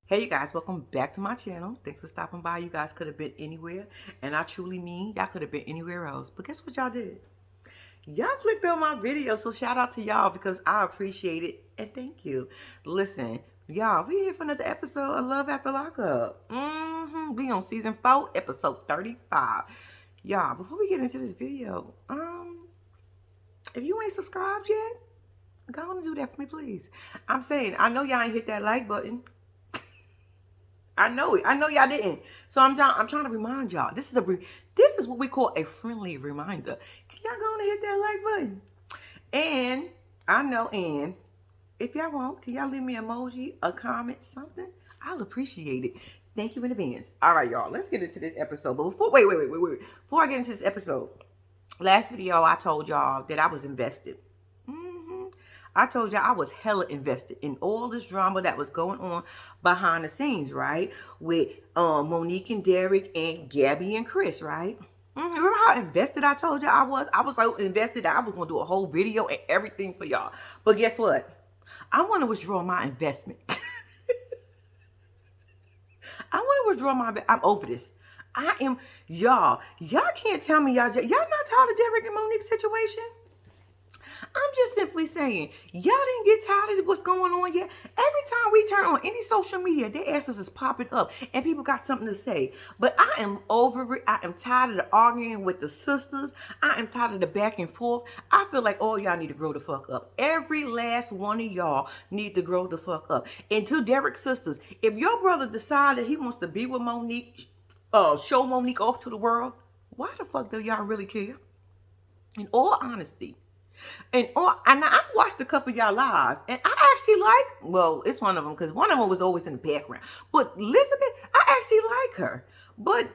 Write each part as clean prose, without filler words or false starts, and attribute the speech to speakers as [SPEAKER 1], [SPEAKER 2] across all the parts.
[SPEAKER 1] Hey you guys, welcome back to my channel. Thanks for stopping by. You guys could have been anywhere, and I truly mean y'all could have been anywhere else. But guess what y'all did? Y'all clicked on my video, so shout out to y'all because I appreciate it and thank you. Listen, y'all, we here for another episode of Love After Lockup. We on season 4, episode 35. Y'all, before we get into this video, if you ain't subscribed yet, go on and do that for me, please. I'm saying, I know y'all ain't hit that like button. I know it. I know y'all didn't. So I'm trying to remind y'all. This is what we call a friendly reminder. Can y'all go and hit that like button? And I know, and if y'all want, can y'all leave me an emoji, a comment, something? I'll appreciate it. Thank you in advance. All right, y'all. Let's get into this episode. But wait. Before I get into this episode, last video I told y'all that I was invested. I told y'all I was hella invested in all this drama that was going on behind the scenes, right? With Monique and Derek and Gabby and Chris, right? Remember how invested I told y'all I was? I was so invested that I was going to do a whole video and everything for y'all. But guess what? I want to withdraw my investment. I want to withdraw my. I'm over this. I am, y'all. Y'all can't tell me y'all not tired of Derek and Monique's situation. I'm just simply saying, y'all didn't get tired of what's going on yet. Every time we turn on any social media, their asses is popping up and people got something to say. But I am over it. I am tired of the arguing with the sisters. I am tired of the back and forth. I feel like all y'all need to grow the fuck up. Every last one of y'all need to grow the fuck up. And to Derek's sisters, if your brother decided he wants to be with Monique, show Monique off to the world, why the fuck do y'all really care? In all honesty. And I watched a couple of y'all lives, and I actually it's one of them because one of them was always in the background. But Elizabeth, I actually like her. But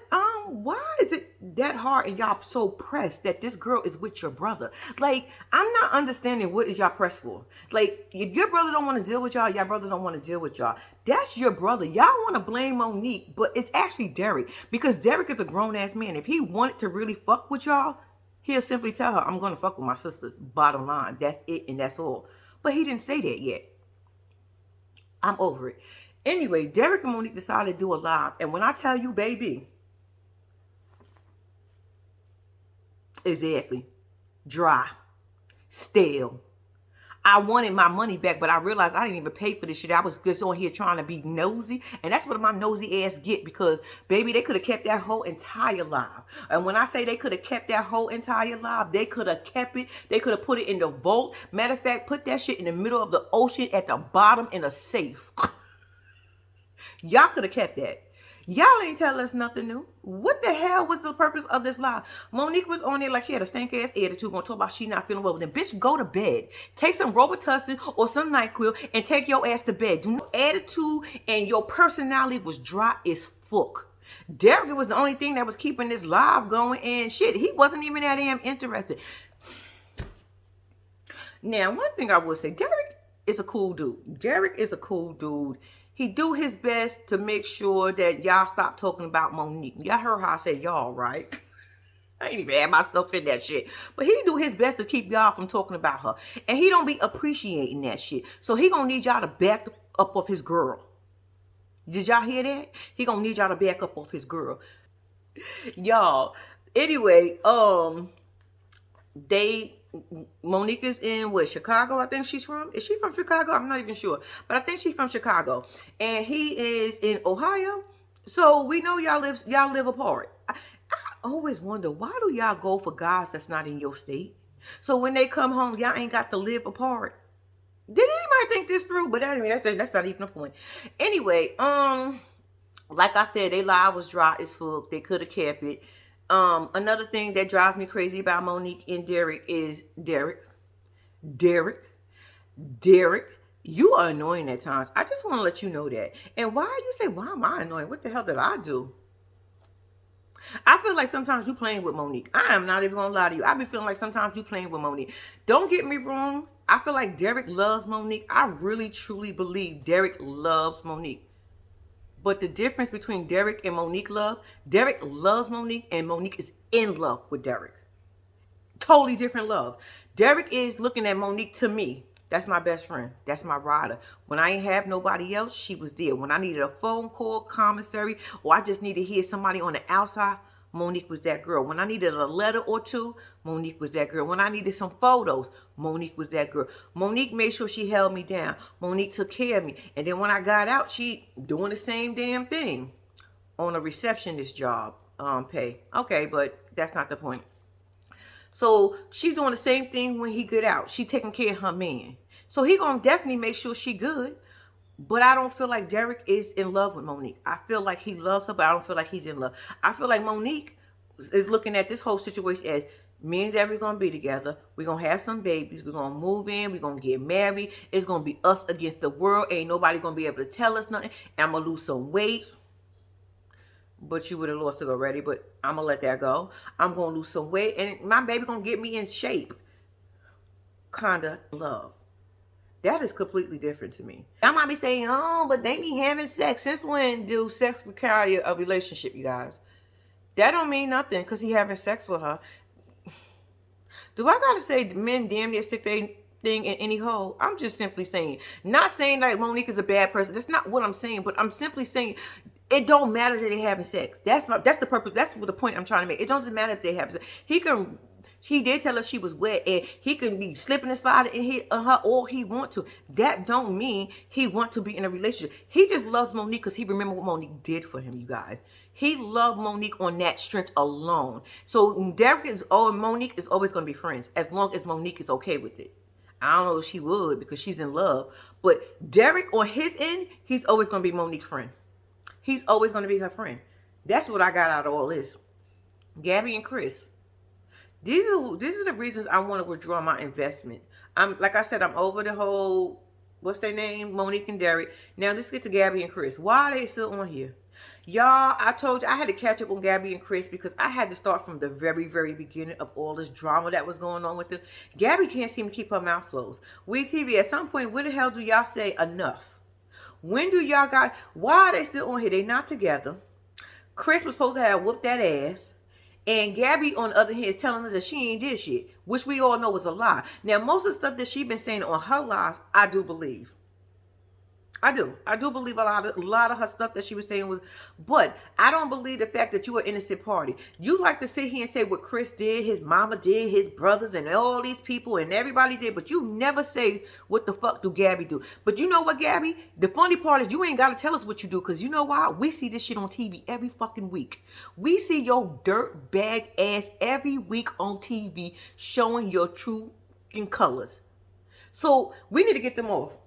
[SPEAKER 1] why is it that hard and y'all so pressed that this girl is with your brother? Like, I'm not understanding what is y'all pressed for. Like, if your brother don't want to deal with y'all, your brother don't want to deal with y'all. That's your brother. Y'all want to blame Monique, but it's actually Derek because Derek is a grown ass man. If he wanted to really fuck with y'all, he'll simply tell her, I'm going to fuck with my sisters. Bottom line. That's it and that's all. But he didn't say that yet. I'm over it. Anyway, Derek and Monique decided to do a live. And when I tell you, baby, exactly, dry, stale. I wanted my money back, but I realized I didn't even pay for this shit. I was just on here trying to be nosy. And that's what my nosy ass get because, baby, they could have kept that whole entire live. And when I say they could have kept that whole entire live, they could have kept it. They could have put it in the vault. Matter of fact, put that shit in the middle of the ocean at the bottom in a safe. Y'all could have kept that. Y'all ain't tell us nothing new. What the hell was the purpose of this live? Monique was on there like she had a stank ass attitude, gonna talk about she not feeling well. Then bitch, go to bed. Take some Robitussin or some NyQuil and take your ass to bed. Do not attitude and your personality was dry as fuck. Derek was the only thing that was keeping this live going and shit. He wasn't even that damn interested. Now, one thing I will say, Derek is a cool dude. Derek is a cool dude. He do his best to make sure that y'all stop talking about Monique. Y'all heard how I said y'all, right? I ain't even had myself in that shit. But he do his best to keep y'all from talking about her. And he don't be appreciating that shit. So he gonna need y'all to back up off his girl. Did y'all hear that? He gonna need y'all to back up off his girl. Y'all. Anyway, Monique is in Chicago, I think she's from. Is she from Chicago? I'm not even sure. But I think she's from Chicago. And he is in Ohio. So we know y'all live apart. I always wonder, why do y'all go for guys that's not in your state? So when they come home, y'all ain't got to live apart. Did anybody think this through? But anyway, that's not even the point. Anyway, like I said, they live was dry as fuck. They could have kept it. Another thing that drives me crazy about Monique and Derek is Derek, you are annoying at times. I just want to let you know that. And why you say, why am I annoying? What the hell did I do? I feel like sometimes you playing with Monique. I am not even going to lie to you. I be feeling like sometimes you playing with Monique. Don't get me wrong. I feel like Derek loves Monique. I really, truly believe Derek loves Monique. But the difference between Derek and Monique Derek loves Monique and Monique is in love with Derek. Totally different love. Derek is looking at Monique, to me, That's my best friend. That's my rider. When I ain't have nobody else, she was there. When I needed a phone call, commissary, or I just needed to hear somebody on the outside, Monique was that girl. When I needed a letter or two, Monique was that girl. When I needed some photos, Monique was that girl. Monique made sure she held me down. Monique took care of me. And then when I got out, she doing the same damn thing on a receptionist job, pay. Okay, but that's not the point. So she's doing the same thing when he get out. She taking care of her man. So he gonna definitely make sure she good. But I don't feel like Derek is in love with Monique. I feel like he loves her, but I don't feel like he's in love. I feel like Monique is looking at this whole situation as me and Derek gonna be together. We're gonna have some babies. We're gonna move in. We're gonna get married. It's gonna be us against the world. Ain't nobody gonna be able to tell us nothing. And I'm gonna lose some weight. But you would have lost it already, but I'm going to let that go. I'm going to lose some weight, and my baby going to get me in shape. Kind of love. That is completely different to me. I might be saying, oh, but they be having sex. Since when do sex require a relationship, you guys? That don't mean nothing because he having sex with her. Do I got to say men damn near stick their thing in any hole? I'm just simply saying. Not saying like Monique is a bad person. That's not what I'm saying, but I'm simply saying it don't matter that they having sex. That's the purpose. That's what the point I'm trying to make. It doesn't matter if they have sex. She did tell us she was wet, and he can be slipping and sliding in her all he want to. That don't mean he want to be in a relationship. He just loves Monique because he remember what Monique did for him, you guys. He loved Monique on that strength alone. So Derek and Monique is always going to be friends as long as Monique is okay with it. I don't know if she would because she's in love. But Derek on his end, he's always going to be Monique's friend. He's always going to be her friend. That's what I got out of all this. Gabby and Chris. These are the reasons I want to withdraw my investment. Like I said, I'm over the whole, what's their name? Monique and Derek. Now let's get to Gabby and Chris. Why are they still on here? Y'all, I told you I had to catch up on Gabby and Chris because I had to start from the very, very beginning of all this drama that was going on with them. Gabby can't seem to keep her mouth closed. WeTV, at some point, where the hell do y'all say enough? When do y'all guys, why are they still on here? They not together. Chris was supposed to have whooped that ass. And Gabby, on the other hand, is telling us that she ain't did shit, which we all know is a lie. Now, most of the stuff that she been saying on her lives, I do believe. I do believe a lot of her stuff that she was saying was, but I don't believe the fact that you are an innocent party. You like to sit here and say what Chris did, his mama did, his brothers, and all these people, and everybody did, but you never say what the fuck do Gabby do. But you know what, Gabby? The funny part is you ain't got to tell us what you do, because you know why? We see this shit on TV every fucking week. We see your dirt bag ass every week on TV showing your true colors. So we need to get them off.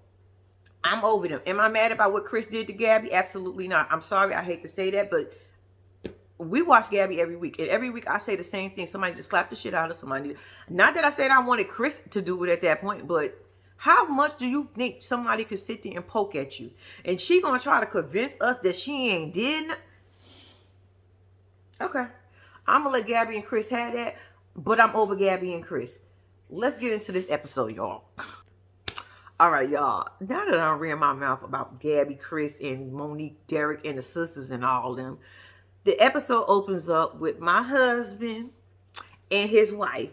[SPEAKER 1] I'm over them. Am I mad about what Chris did to Gabby? Absolutely not. I'm sorry. I hate to say that, but we watch Gabby every week. And every week I say the same thing. Somebody just slapped the shit out of somebody. Not that I said I wanted Chris to do it at that point, but how much do you think somebody could sit there and poke at you? And she gonna try to convince us that she ain't did nothing? Okay. I'm gonna let Gabby and Chris have that, but I'm over Gabby and Chris. Let's get into this episode, y'all. All right, y'all. Now that I ran my mouth about Gabby, Chris, and Monique, Derek, and the sisters and all of them, the episode opens up with my husband and his wife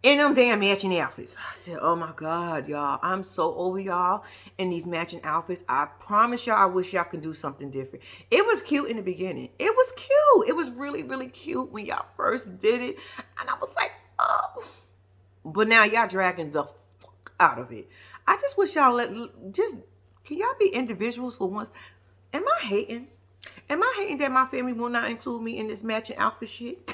[SPEAKER 1] in them damn matching outfits. I said, oh my God, y'all. I'm so over y'all in these matching outfits. I promise y'all, I wish y'all could do something different. It was cute in the beginning. It was cute. It was really, really cute when y'all first did it. And I was like, oh. But now y'all dragging the fuck out of it. I just wish y'all can y'all be individuals for once? Am I hating? Am I hating that my family will not include me in this matching outfit shit?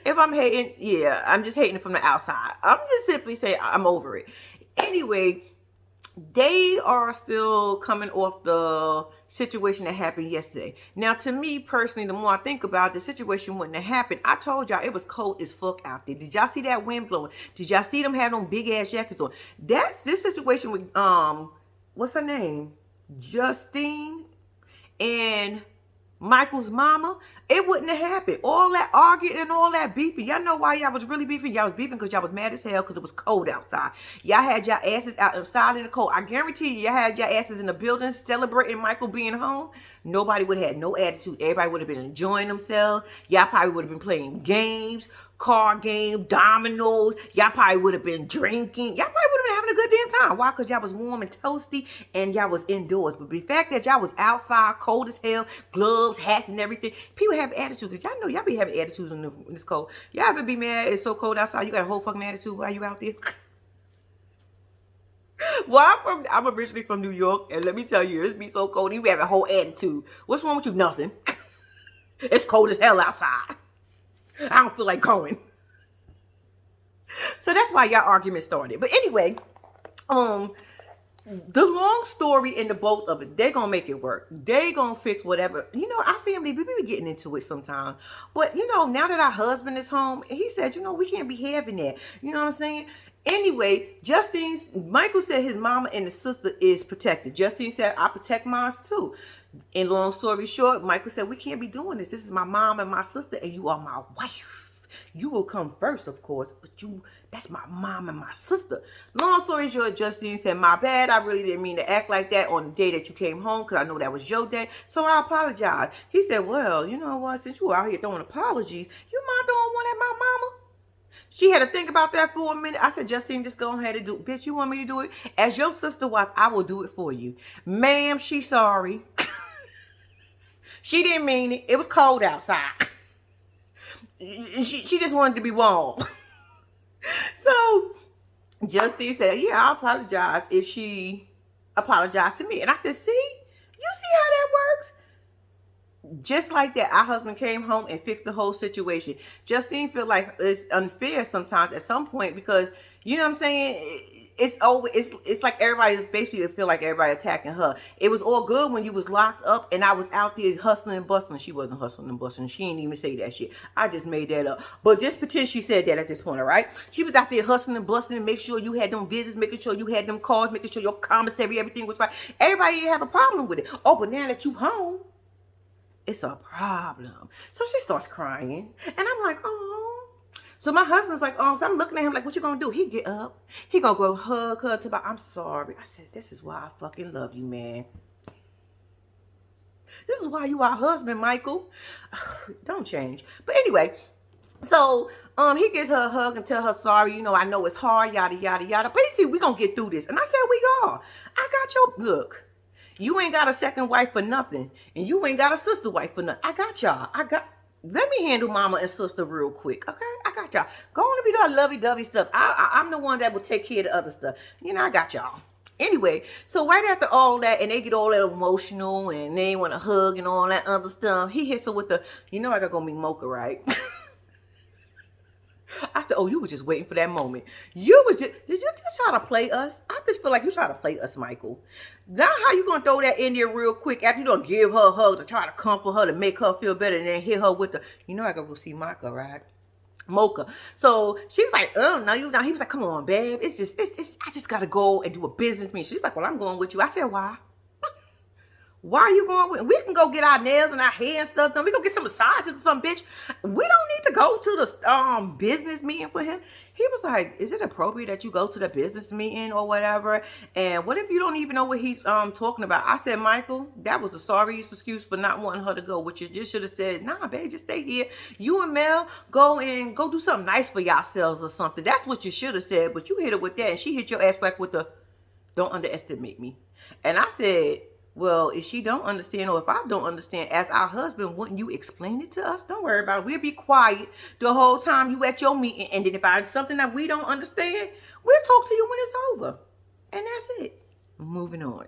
[SPEAKER 1] If I'm hating, yeah, I'm just hating from the outside. I'm just simply saying I'm over it. Anyway, they are still coming off the situation that happened yesterday. Now, to me personally, the more I think about it, the situation wouldn't have happened. I told y'all it was cold as fuck out there. Did y'all see that wind blowing? Did y'all see them having big ass jackets on? That's this situation with what's her name? Justine and Michael's mama. It wouldn't have happened. All that arguing and all that beefing. Y'all know why y'all was really beefing? Y'all was beefing because y'all was mad as hell because it was cold outside. Y'all had y'all asses outside in the cold. I guarantee you, y'all had y'all asses in the building celebrating Michael being home. Nobody would have had no attitude. Everybody would have been enjoying themselves. Y'all probably would have been playing games, card game, dominoes. Y'all probably would have been drinking. Y'all probably would have been having a good damn time. Why? Because y'all was warm and toasty and y'all was indoors. But the fact that y'all was outside, cold as hell, gloves, hats, and everything, people have attitudes. Because y'all know y'all be having attitudes in this cold. Y'all ever be mad it's so cold outside, you got a whole fucking attitude while you out there? Well, I'm originally from New York, and let me tell you, it be so cold, you have a whole attitude. What's wrong with you? Nothing. It's cold as hell outside. I don't feel like going. So that's why y'all argument started. But anyway, the long story in the both of it, they gonna make it work. They gonna fix whatever. You know, our family, we be getting into it sometimes. But, you know, now that our husband is home, he said, you know, we can't be having that. You know what I'm saying? Anyway, Michael said his mama and the sister is protected. Justine said, I protect mine too. And long story short, Michael said, we can't be doing this. This is my mom and my sister, and you are my wife. You will come first, of course, but that's my mom and my sister. Long story short, Justine said, my bad. I really didn't mean to act like that on the day that you came home, because I know that was your day. So I apologize. He said, well, you know what? Since you were out here throwing apologies, you mind throwing one at my mama? She had to think about that for a minute. I said, Justine, just go ahead and do it. Bitch, you want me to do it? As your sister wife, I will do it for you. Ma'am, she's sorry. She didn't mean it. It was cold outside. She just wanted to be warm. So Justine said, yeah, I apologize if she apologized to me. And I said, see? You see how that works? Just like that, our husband came home and fixed the whole situation. Justine feel like it's unfair sometimes at some point, because, you know what I'm saying? It's like everybody basically feel like everybody attacking her. It was all good when you was locked up and I was out there hustling and bustling. She wasn't hustling and bustling. She didn't even say that shit. I just made that up. But just pretend she said that at this point, all right? She was out there hustling and bustling and make sure you had them visits, making sure you had them calls, making sure your commissary, everything was right. Everybody didn't have a problem with it. Oh, but now that you home, it's a problem. So she starts crying. And I'm like, oh. So my husband's like, oh, so I'm looking at him like, what you gonna do? He get up. He gonna go hug her to I'm sorry. I said, this is why I fucking love you, man. This is why you our husband, Michael. Don't change. But anyway, so he gives her a hug and tell her sorry. You know, I know it's hard, yada, yada, yada. But you see, we gonna get through this. And I said, we are. I got your, look. You ain't got a second wife for nothing. And you ain't got a sister wife for nothing. I got y'all. Let me handle mama and sister real quick, okay? I got y'all. Go on and be doing lovey-dovey stuff. I'm the one that will take care of the other stuff. You know, I got y'all. Anyway, so right after all that, and they get all that emotional, and they want to hug and all that other stuff, he hits her with the, you know I gotta go meet Mocha, right? I said, oh, you were just waiting for that moment. Did you just try to play us? I just feel like you try to play us, Michael. Now how you gonna throw that in there real quick after you don't give her a hug to try to comfort her, to make her feel better, and then hit her with the, you know I gotta go see Mocha, right? Mocha. So she was like, oh, no, you not. He was like, come on, babe. I just gotta go and do a business meeting. She's like, well, I'm going with you. I said, why? Why are you going with? We can go get our nails and our hair and stuff done. We go get some massages or some bitch. We don't need to go to the business meeting for him. He was like, is it appropriate that you go to the business meeting or whatever? And what if you don't even know what he's talking about? I said, Michael, that was the sorriest excuse for not wanting her to go, which you just should have said, nah, babe, just stay here. You and Mel go do something nice for yourselves or something. That's what you should have said. But you hit her with that, and she hit your ass back with the, don't underestimate me. And I said, well, if she don't understand, or if I don't understand, as our husband, wouldn't you explain it to us? Don't worry about it. We'll be quiet the whole time you at your meeting. And then if I something that we don't understand, we'll talk to you when it's over. And that's it. Moving on.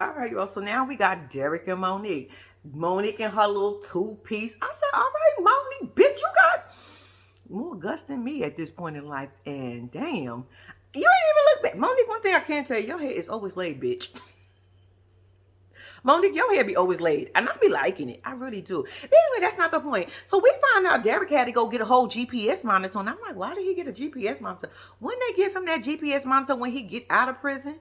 [SPEAKER 1] All right, y'all. So now we got Derek and Monique. Monique and her little two-piece. I said, all right, Monique, bitch, you got more guts than me at this point in life. And damn, you ain't even look back. Monique, one thing I can tell you, your hair is always laid, bitch. Monique, your hair be always laid. And I be liking it. I really do. Anyway, that's not the point. So we found out Derek had to go get a whole GPS monitor. And I'm like, why did he get a GPS monitor? Wouldn't they give him that GPS monitor when he get out of prison?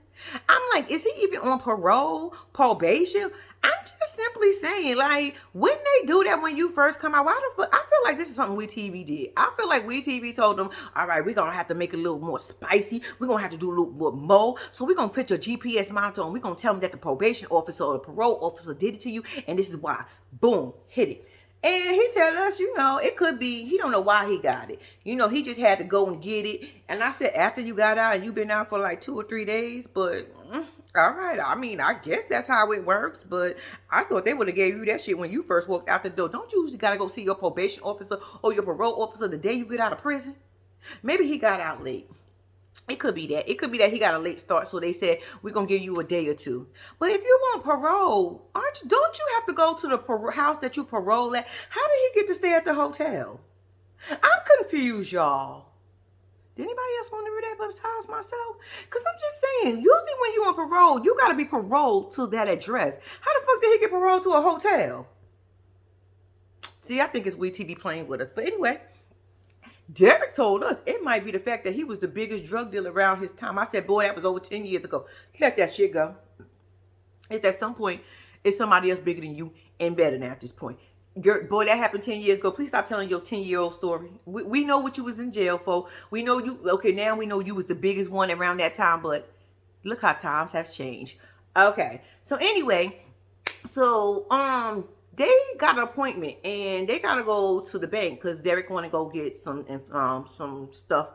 [SPEAKER 1] I'm like, is he even on parole, probation? I'm just simply saying, like, wouldn't they do that when you first come out? Why the fuck? I feel like this is something WeTV did. I feel like WeTV told them, all right, we're going to have to make it a little more spicy. We're going to have to do a little more. So we're going to put your GPS monitor on. We're going to tell them that the probation officer or the parole officer did it to you. And this is why. Boom. Hit it. And he tell us, it could be, he don't know why he got it. He just had to go and get it. And I said, after you got out, and you've been out for like 2 or 3 days, but all right. I mean, I guess that's how it works. But I thought they would have gave you that shit when you first walked out the door. Don't you usually got to go see your probation officer or your parole officer the day you get out of prison? Maybe he got out late. It could be that. It could be that he got a late start, so they said we're gonna give you a day or two. But if you want parole, don't you have to go to the house that you parole at? How did he get to stay at the hotel? I'm confused, y'all. Did anybody else want to read that besides myself? Because I'm just saying, usually when you on parole, you gotta be paroled to that address. How the fuck did he get paroled to a hotel? See, I think it's WeTV playing with us. But anyway. Derek told us it might be the fact that he was the biggest drug dealer around his time. I said, boy, that was over 10 years ago. Let that shit go. It's at some point, it's somebody else bigger than you and better than at this point. Boy, that happened 10 years ago. Please stop telling your 10-year-old story. We know what you was in jail for. We know you. Okay, now we know you was the biggest one around that time, but look how times have changed. Okay. So anyway, they got an appointment and they gotta go to the bank because Derek want to go get some stuff,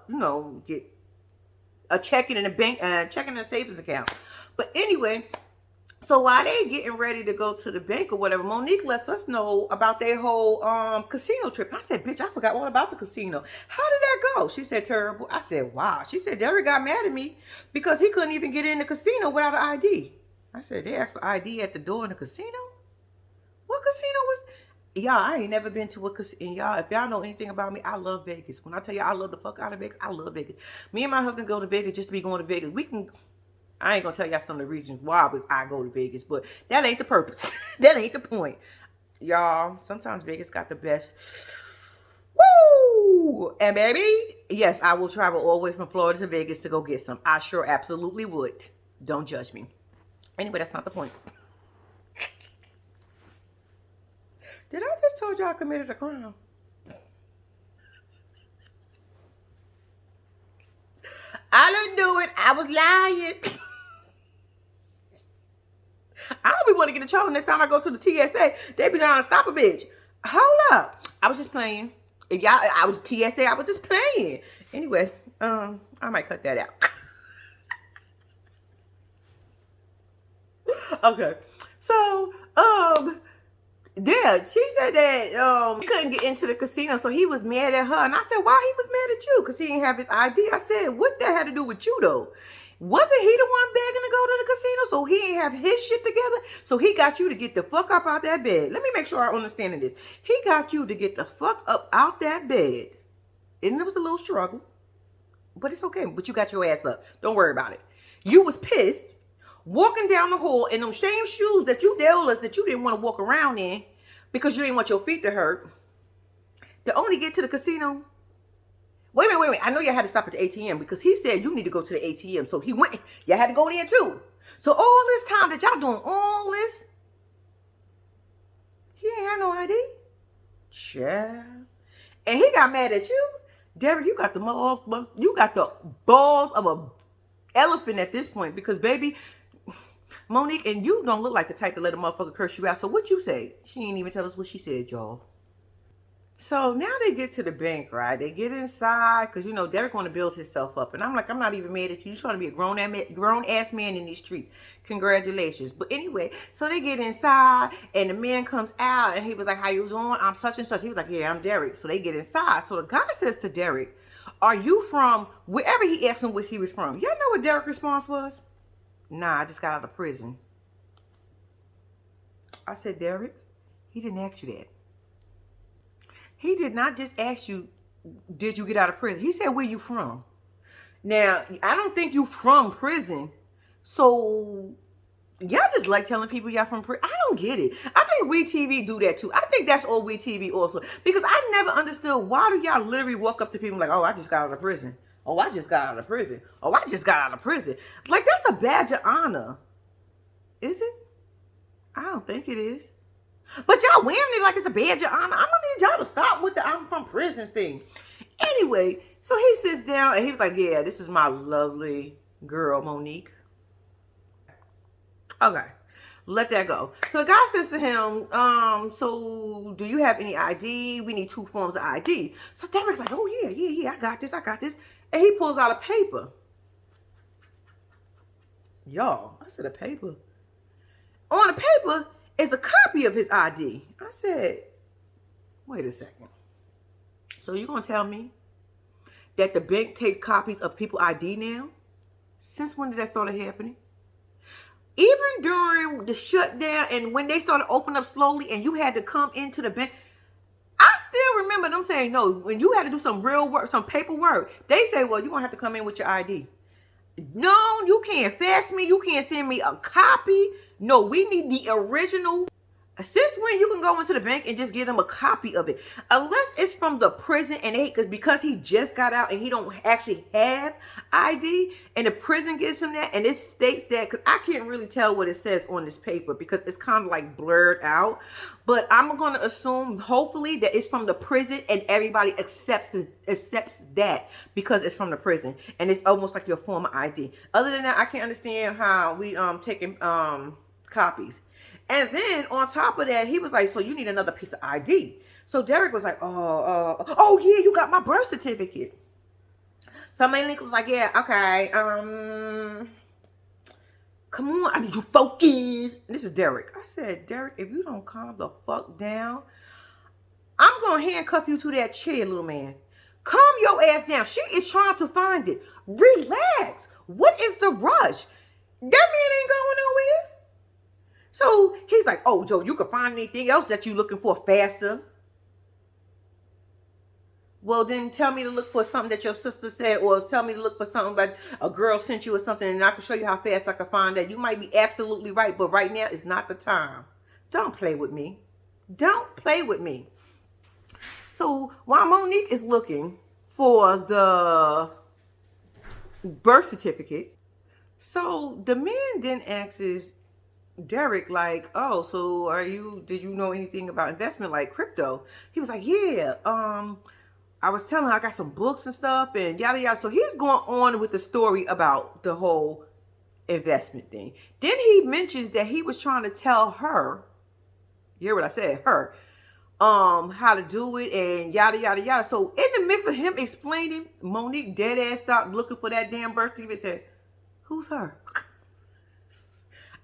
[SPEAKER 1] get a checking in the bank, checking in a savings account. But anyway, so while they getting ready to go to the bank or whatever, Monique lets us know about their whole casino trip. I said, bitch, I forgot all about the casino. How did that go? She said, terrible. I said, wow. She said, Derek got mad at me because he couldn't even get in the casino without an ID. I said, they asked for ID at the door in the casino? What casino was? Y'all, I ain't never been to a casino. And y'all, if y'all know anything about me, I love Vegas. When I tell you I love the fuck out of Vegas, I love Vegas. Me and my husband go to Vegas just to be going to Vegas. I ain't gonna tell y'all some of the reasons why I go to Vegas, but that ain't the purpose. That ain't the point. Y'all, sometimes Vegas got the best. Woo! And baby, yes, I will travel all the way from Florida to Vegas to go get some. I sure absolutely would. Don't judge me. Anyway, that's not the point. Did I just told y'all I committed a crime? I didn't do it. I was lying. I don't be want to get in trouble next time I go to the TSA. They be trying to stop a bitch. Hold up. I was just playing. If y'all, I was TSA. I was just playing. Anyway, I might cut that out. Okay. So, yeah, she said that he couldn't get into the casino, so he was mad at her. And I said, why he was mad at you? Because he didn't have his ID. I said, what that had to do with you, though? Wasn't he the one begging to go to the casino? So he didn't have his shit together? So he got you to get the fuck up out that bed. Let me make sure I understand this. He got you to get the fuck up out that bed. And it was a little struggle. But it's okay. But you got your ass up. Don't worry about it. You was pissed. Walking down the hall in them same shoes that you told us that you didn't want to walk around in because you didn't want your feet to hurt. To only get to the casino. Wait a minute. I know you had to stop at the ATM because he said you need to go to the ATM. So he went. You had to go there too. So all this time that y'all doing all this, he ain't had no ID. Child. And he got mad at you. Derek, you got the balls of a elephant at this point because baby, Monique, and you don't look like the type to let a motherfucker curse you out. So what you say? She ain't even tell us what she said, y'all. So now they get to the bank, right? They get inside because, Derek want to build himself up. And I'm like, I'm not even mad at you. You're trying to be a grown-ass man in these streets. Congratulations. But anyway, so they get inside and the man comes out and he was like, how you doing? I'm such and such. He was like, yeah, I'm Derek. So they get inside. So the guy says to Derek, are you from wherever he asked him which he was from? Y'all know what Derek's response was? Nah, I just got out of prison. I said, Derek, he didn't ask you that. He did not just ask you, did you get out of prison? He said, where you from? Now, I don't think you from prison. So, y'all just like telling people y'all from prison. I don't get it. I think WeTV do that too. I think that's all WeTV also. Because I never understood why do y'all literally walk up to people like, oh, I just got out of prison. Oh, I just got out of prison. Oh, I just got out of prison. Like, that's a badge of honor. Is it? I don't think it is. But y'all wearing it like it's a badge of honor. I'm going to need y'all to stop with the I'm from prison thing. Anyway, so he sits down and he was like, yeah, this is my lovely girl, Monique. Okay. Let that go. So the guy says to him, so do you have any ID? We need 2 forms of ID. So Derek's like, oh yeah, I got this. And he pulls out a paper. Y'all, I said a paper. On the paper is a copy of his ID. I said, wait a second. So you gonna tell me that the bank takes copies of people's ID now? Since when did that start happening? Even during the shutdown and when they started opening up slowly and you had to come into the bank, I still remember them saying, no, when you had to do some real work, some paperwork, they say, well, you're going to have to come in with your ID. No, you can't fax me. You can't send me a copy. No, we need the original. Since when you can go into the bank and just give them a copy of it? Unless it's from the prison and because he just got out and he don't actually have ID and the prison gives him that and it states that, because I can't really tell what it says on this paper because it's kind of like blurred out. But I'm going to assume hopefully that it's from the prison and everybody accepts that because it's from the prison and it's almost like your form of ID. Other than that, I can't understand how we taking copies. And then on top of that, he was like, so you need another piece of ID. So Derek was like, oh yeah, you got my birth certificate. So Monique was like, yeah, okay. Come on, I need you focus. This is Derek. I said, Derek, if you don't calm the fuck down, I'm going to handcuff you to that chair, little man. Calm your ass down. She is trying to find it. Relax. What is the rush? That man ain't going nowhere. So he's like, oh, Joe, you can find anything else that you're looking for faster? Well, then tell me to look for something that your sister said, or tell me to look for something that a girl sent you or something, and I can show you how fast I can find that. You might be absolutely right, but right now is not the time. Don't play with me. Don't play with me. So while Monique is looking for the birth certificate, so the man then asks Derek, like, oh, so did you know anything about investment like crypto? He was like, yeah, I was telling her I got some books and stuff and yada yada. So he's going on with the story about the whole investment thing. Then he mentions that he was trying to tell her, you hear what I said, her, how to do it and yada yada yada. So in the mix of him explaining, Monique dead ass stopped looking for that damn birth certificate and said, who's her?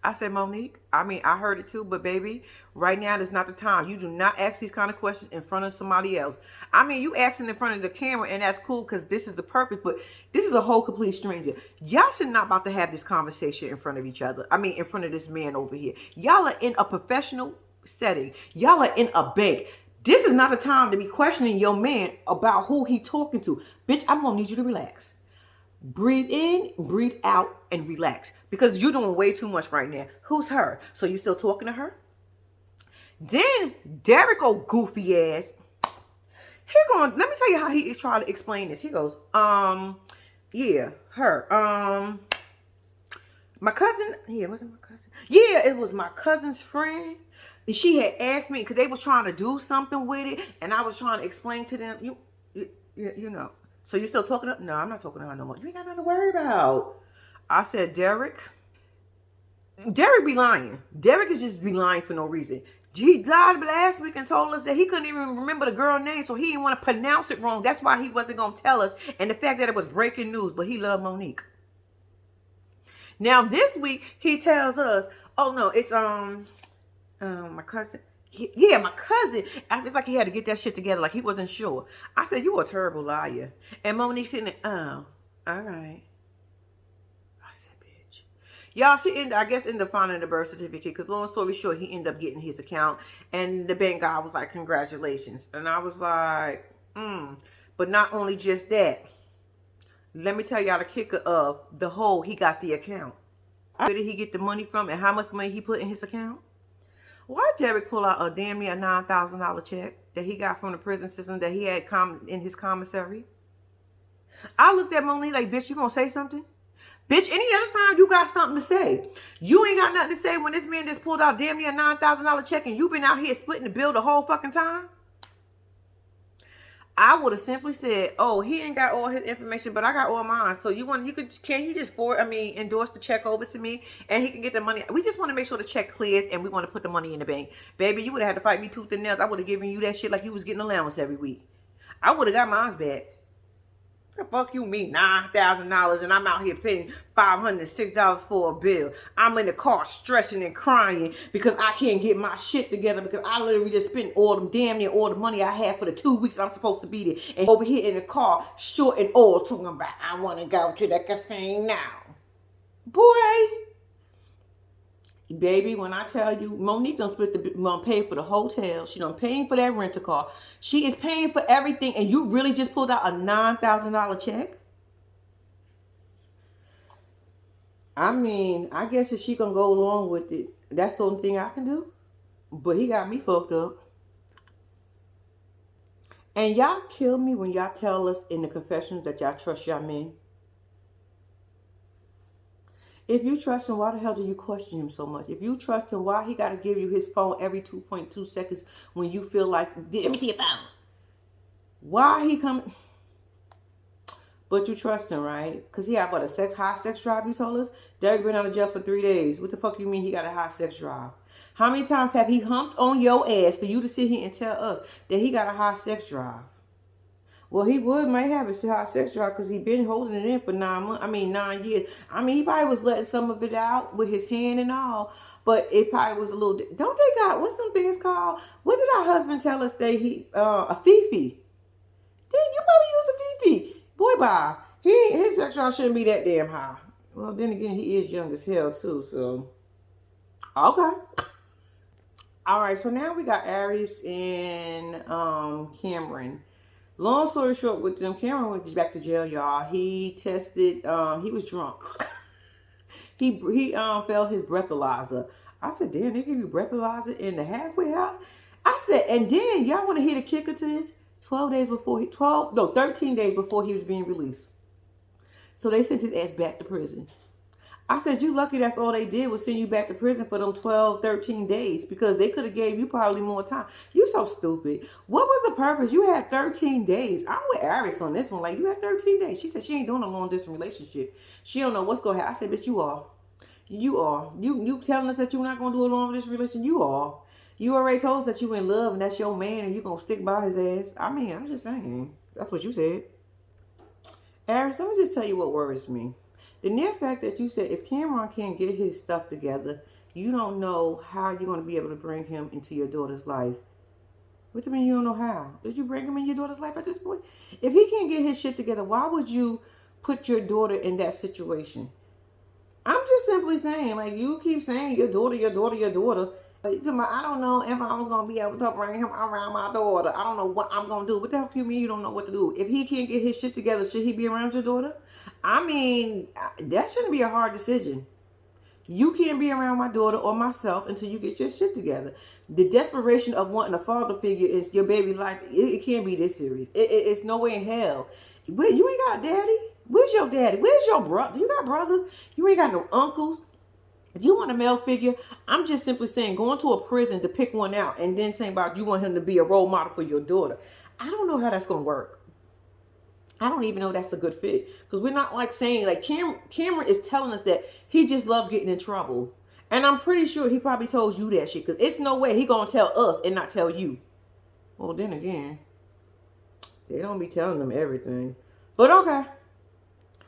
[SPEAKER 1] I said, Monique, I heard it too, but baby, right now is not the time. You do not ask these kind of questions in front of somebody else. You asking in front of the camera, and that's cool because this is the purpose, but this is a whole complete stranger. Y'all should not about to have this conversation in front of each other. In front of this man over here. Y'all are in a professional setting. Y'all are in a bank. This is not the time to be questioning your man about who he talking to. Bitch, I'm going to need you to relax. Breathe in, breathe out, and relax. Because you're doing way too much right now. Who's her? So you still talking to her? Then Derek, old goofy ass, let me tell you how he is trying to explain this. He goes, yeah, her. My cousin, yeah, was it my cousin? Yeah, it was my cousin's friend. And she had asked me, because they was trying to do something with it, and I was trying to explain to them, you know. So you still talking to her? No, I'm not talking to her no more. You ain't got nothing to worry about. I said, Derek be lying. Derek is just be lying for no reason. He lied last week and told us that he couldn't even remember the girl name, so he didn't want to pronounce it wrong. That's why he wasn't going to tell us. And the fact that it was breaking news, but he loved Monique. Now this week he tells us, oh no, it's my cousin. Yeah, my cousin. It's like he had to get that shit together, like he wasn't sure. I said, you a terrible liar. And Monique sitting there, oh, all right. I said, bitch. Y'all, she ended up finding the birth certificate, because long story short, he ended up getting his account, and the bank guy was like, congratulations. And I was like, But not only just that, let me tell y'all the kicker of the whole, he got the account. Where did he get the money from, and how much money he put in his account? Why did Derek pull out a damn near $9,000 check that he got from the prison system that he had in his commissary? I looked at Monique like, bitch, you gonna say something? Bitch, any other time you got something to say. You ain't got nothing to say when this man just pulled out damn near $9,000 check and you been out here splitting the bill the whole fucking time? I would have simply said, "Oh, he ain't got all his information, but I got all mine. So can he just endorse the check over to me, and he can get the money. We just want to make sure the check clears, and we want to put the money in the bank, baby. You would have had to fight me tooth and nails. I would have given you that shit like you was getting allowance every week. I would have got mine back. The fuck you mean $9,000 and I'm out here paying $506 for a bill. I'm in the car stressing and crying because I can't get my shit together because I literally just spent damn near all the money I had for the 2 weeks I'm supposed to be there. And over here in the car, short and old, talking about I want to go to the casino now. Boy, baby, when I tell you, Monique done pay for the hotel. She done paying for that rental car. She is paying for everything, and you really just pulled out a $9,000 check? I mean, I guess if she gonna go along with it, that's the only thing I can do. But he got me fucked up. And y'all kill me when y'all tell us in the confessions that y'all trust y'all men. If you trust him, why the hell do you question him so much? If you trust him, why he got to give you his phone every 2.2 seconds when you feel like, let me see your phone? Why he coming? But you trust him, right? Because he had what, high sex drive, you told us? Derek been out of jail for 3 days. What the fuck you mean he got a high sex drive? How many times have he humped on your ass for you to sit here and tell us that he got a high sex drive? Well, might have a high sex drive because he been holding it in for 9 years. I mean, he probably was letting some of it out with his hand and all, but it probably was a little. Don't they got what's some things called? What did our husband tell us that a fifi? Then you probably use a fifi, boy. Bye. His sex drive shouldn't be that damn high. Well, then again, he is young as hell too. So okay. All right. So now we got Aries and Cameron. Long story short, with them, Cameron went back to jail, y'all. He tested. He was drunk. he failed his breathalyzer. I said, damn, they give you breathalyzer in the halfway house. I said, and then y'all want to hear the kicker to this? 13 days before he was being released. So they sent his ass back to prison. I said, you lucky that's all they did was send you back to prison for them 12, 13 days because they could have gave you probably more time. You so stupid. What was the purpose? You had 13 days. I'm with Aris on this one. Like, you had 13 days. She said she ain't doing a long distance relationship. She don't know what's going to happen. I said, bitch, you are. You are. You telling us that you're not going to do a long distance relationship? You are. You already told us that you in love and that's your man and you're going to stick by his ass. I mean, I'm just saying. That's what you said. Aris, let me just tell you what worries me. The near fact that you said if Cameron can't get his stuff together, you don't know how you're going to be able to bring him into your daughter's life. What do you mean you don't know how? Did you bring him in your daughter's life at this point? If he can't get his shit together, why would you put your daughter in that situation? I'm just simply saying, like, you keep saying your daughter, your daughter, your daughter. I don't know if I'm going to be able to bring him around my daughter. I don't know what I'm going to do. What the hell do you mean you don't know what to do? If he can't get his shit together, should he be around your daughter? I mean, that shouldn't be a hard decision. You can't be around my daughter or myself until you get your shit together. The desperation of wanting a father figure is your baby life. It can't be this serious. It's no way in hell. Wait, you ain't got a daddy? Where's your daddy? Where's your brother? You got brothers? You ain't got no uncles? If you want a male figure, I'm just simply saying going to a prison to pick one out and then saying about you want him to be a role model for your daughter. I don't know how that's going to work. I don't even know that's a good fit. Because we're not like saying, like Cameron is telling us that he just loved getting in trouble. And I'm pretty sure he probably told you that shit. Because it's no way he going to tell us and not tell you. Well, then again, they don't be telling them everything. But okay.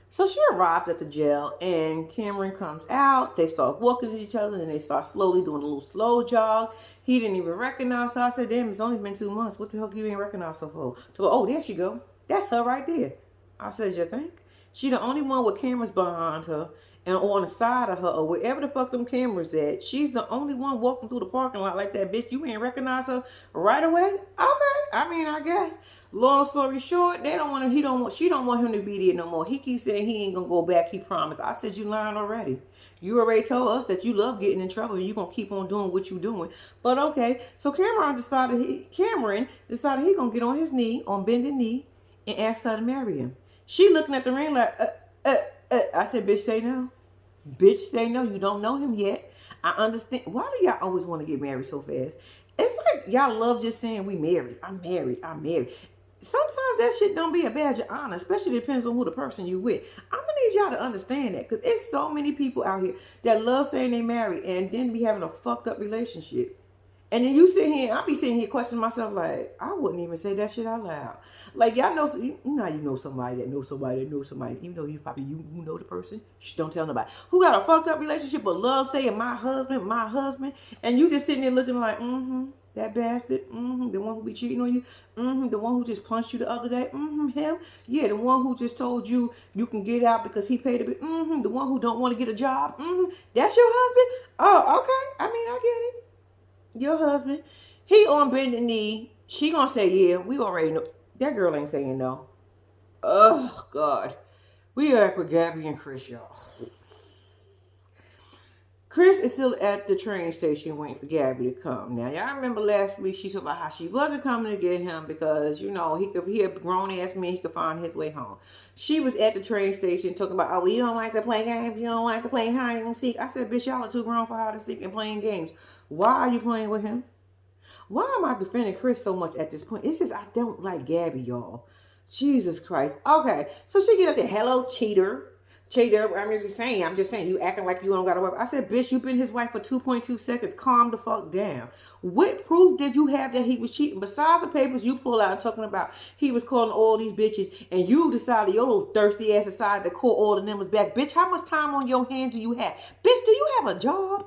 [SPEAKER 1] So she arrives at the jail and Cameron comes out. They start walking to each other and they start slowly doing a little slow jog. He didn't even recognize her. I said, damn, it's only been 2 months. What the hell you ain't recognize her for? To go, oh, there she go. That's her right there. I said, you think? She the only one with cameras behind her and on the side of her or wherever the fuck them cameras at. She's the only one walking through the parking lot like that, bitch. You ain't recognize her right away? Okay. I mean, I guess. Long story short, she don't want him to be there no more. He keeps saying he ain't gonna go back, he promised. I said, you lying already. You already told us that you love getting in trouble and you're gonna keep on doing what you're doing. But okay, so Cameron decided he gonna get on his knee, on bended knee, and ask her to marry him. She looking at the ring like, I said, bitch, say no. Bitch, say no. You don't know him yet. I understand. Why do y'all always want to get married so fast? It's like y'all love just saying we married. I'm married. I'm married. sometimes that shit don't be a badge of honor, especially depends on who the person you with. I'm gonna need y'all to understand that because it's so many people out here that love saying they married and then be having a fucked up relationship. And then you sit here, I be sitting here questioning myself like, I wouldn't even say that shit out loud. Like y'all know, you know, you know somebody that knows somebody that knows somebody, even though you probably you know the person. Shh, don't tell nobody who got a fucked up relationship but love saying my husband, and you just sitting there looking like, that bastard, the one who be cheating on you, the one who just punched you the other day, him, yeah, the one who just told you you can get out because he paid a bit, the one who don't want to get a job, that's your husband. Oh, okay, I mean I get it. Your husband, he on bending knee. She gonna say, yeah, we already know. That girl ain't saying no. Oh, God. We are with Gabby and Chris, y'all. Chris is still at the train station waiting for Gabby to come. Now, y'all remember last week she talked about how she wasn't coming to get him because, you know, he a grown ass man, he could find his way home. She was at the train station talking about, oh, you don't like to play games, you don't like to play hide and seek. I said, bitch, y'all are too grown for hide and seek and playing games. Why are you playing with him? Why am I defending Chris so much at this point? It's just I don't like Gabby, y'all. Jesus Christ. Okay, so she get up there, hello, cheater. Cheater, I'm just saying, you acting like you don't got a wife. I said, bitch, you've been his wife for 2.2 seconds. Calm the fuck down. What proof did you have that he was cheating? Besides the papers you pull out talking about he was calling all these bitches and you decided your little thirsty ass decided to call all the numbers back. Bitch, how much time on your hands do you have? Bitch, do you have a job?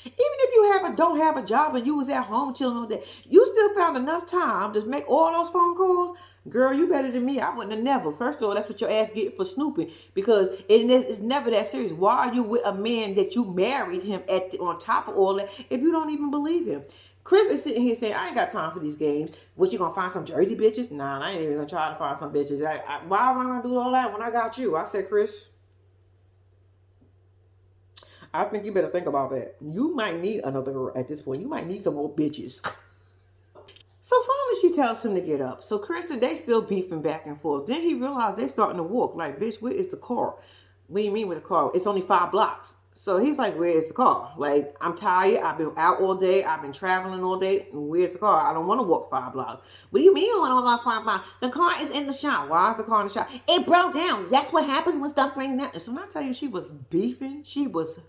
[SPEAKER 1] Even if you don't have a job and you was at home chilling all day, you still found enough time to make all those phone calls. Girl, you better than me. I wouldn't have never. First of all, that's what your ass get for snooping because it's never that serious. Why are you with a man that you married him on top of all that if you don't even believe him? Chris is sitting here saying, I ain't got time for these games. What, you gonna find some Jersey bitches? Nah, I ain't even gonna try to find some bitches. Why am I gonna do all that when I got you? I said, Chris, I think you better think about that. You might need another girl at this point. You might need some more bitches. So finally she tells him to get up. So Chris and they still beefing back and forth. Then he realized they starting to walk. Like, bitch, where is the car? What do you mean with the car? It's only 5 blocks. So he's like, where is the car? Like, I'm tired. I've been out all day. I've been traveling all day. Where's the car? I don't want to walk 5 blocks. What do you mean you don't want to walk 5 blocks? The car is in the shop. Why is the car in the shop? It broke down. That's what happens when stuff breaks down. So when I tell you she was beefing, she was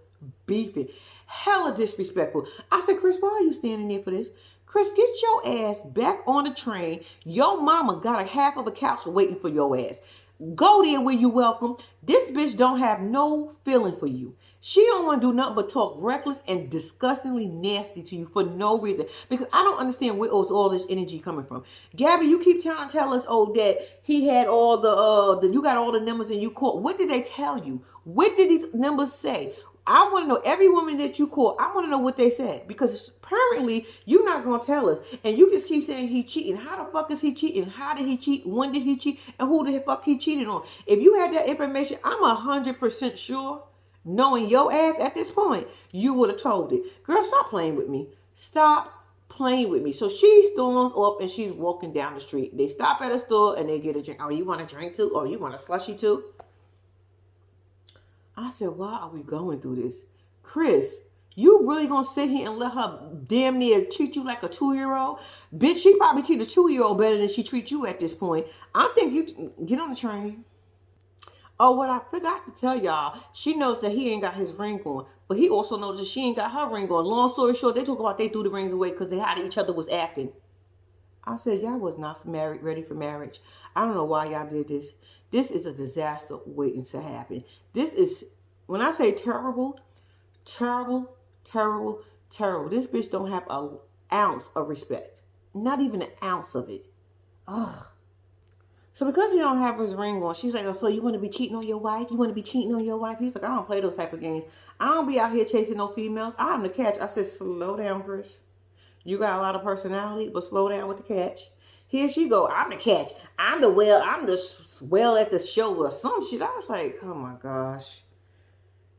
[SPEAKER 1] beefing. Hella disrespectful. I said, Chris, why are you standing there for this? Chris, get your ass back on the train. Your mama got a half of a couch waiting for your ass. Go there where you welcome. This bitch don't have no feeling for you. She don't want to do nothing but talk reckless and disgustingly nasty to you for no reason. Because I don't understand where all this energy coming from. Gabby, you keep trying to tell us, oh, that he had all the you got all the numbers and you called. What did they tell you? What did these numbers say? I want to know every woman that you call. I want to know what they said because apparently you're not going to tell us. And you just keep saying he cheating. How the fuck is he cheating? How did he cheat? When did he cheat? And who the fuck he cheated on? If you had that information, I'm 100% sure, knowing your ass at this point, you would have told it. Girl, stop playing with me. Stop playing with me. So she storms off and she's walking down the street. They stop at a store and they get a drink. Oh, you want a drink too? Oh, you want a slushy too? I said, why are we going through this? Chris, you really gonna sit here and let her damn near treat you like a 2-year-old? Bitch, she probably treat a 2-year-old better than she treats you at this point. I think you get on the train. Oh, what I forgot to tell y'all, she knows that he ain't got his ring on, but he also knows that she ain't got her ring on. Long story short, they talk about they threw the rings away because they how each other was acting. I said, y'all was not married, ready for marriage. I don't know why y'all did this. This is a disaster waiting to happen. This is, when I say terrible, terrible, terrible, terrible. This bitch don't have an ounce of respect. Not even an ounce of it. Ugh. So because he don't have his ring on, she's like, oh, so you want to be cheating on your wife? You want to be cheating on your wife? He's like, I don't play those type of games. I don't be out here chasing no females. I'm the catch. I said, slow down, Chris. You got a lot of personality, but slow down with the catch. Here she go. I'm the catch. I'm the swell at the show or some shit. I was like, oh my gosh.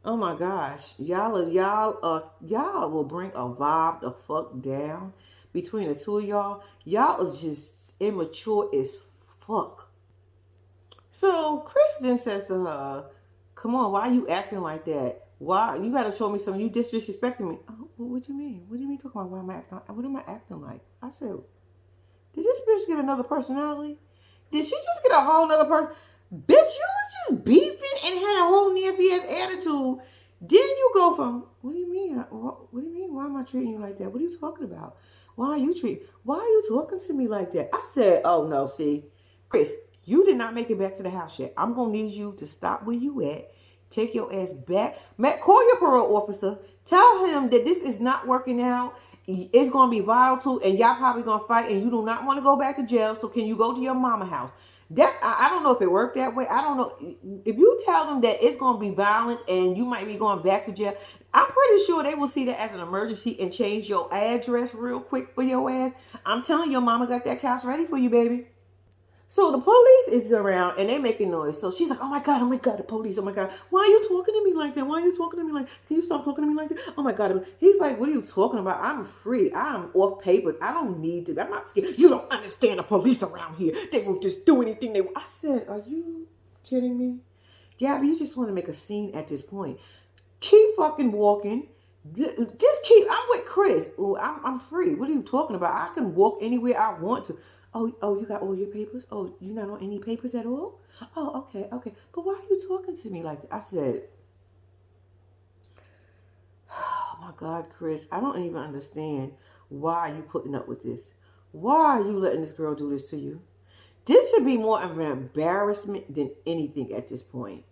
[SPEAKER 1] Oh my gosh. Y'all will bring a vibe the fuck down between the two of y'all. Y'all is just immature as fuck. So Chris then says to her, come on, why are you acting like that? Why you gotta show me something? You disrespecting me. Oh, what do you mean? What do you mean talking about what am I acting like? I said, did this bitch get another personality? Did she just get a whole nother person? Bitch, you was just beefing and had a whole nasty ass attitude. Then you go from, what do you mean? What do you mean? Why am I treating you like that? What are you talking about? Why are you talking to me like that? I said, oh no, see, Chris, you did not make it back to the house yet. I'm gonna need you to stop where you at. Take your ass back. Matt, call your parole officer. Tell him that this is not working out. It's gonna be volatile, and y'all probably gonna fight, and you do not want to go back to jail. So can you go to your mama house? That I don't know if it worked that way. I don't know if you tell them that it's gonna be violence and you might be going back to jail. I'm pretty sure they will see that as an emergency and change your address real quick for your ass. I'm telling your mama got that couch ready for you, baby. So the police is around and they making noise. So she's like, oh my God, the police, oh my God. Why are you talking to me like that? Why are you talking to me like, can you stop talking to me like that? Oh my God. He's like, what are you talking about? I'm free. I'm off papers. I don't need to. I'm not scared. You don't understand the police around here. They will just do anything they want. I said, are you kidding me? Gabby, you just want to make a scene at this point. Keep fucking walking. Just keep. I'm with Chris. Ooh, I'm free. What are you talking about? I can walk anywhere I want to. Oh, you got all your papers? Oh, you not on any papers at all? Oh, okay. But why are you talking to me like that? I said, oh my God, Chris, I don't even understand why you putting up with this. Why are you letting this girl do this to you? This should be more of an embarrassment than anything at this point.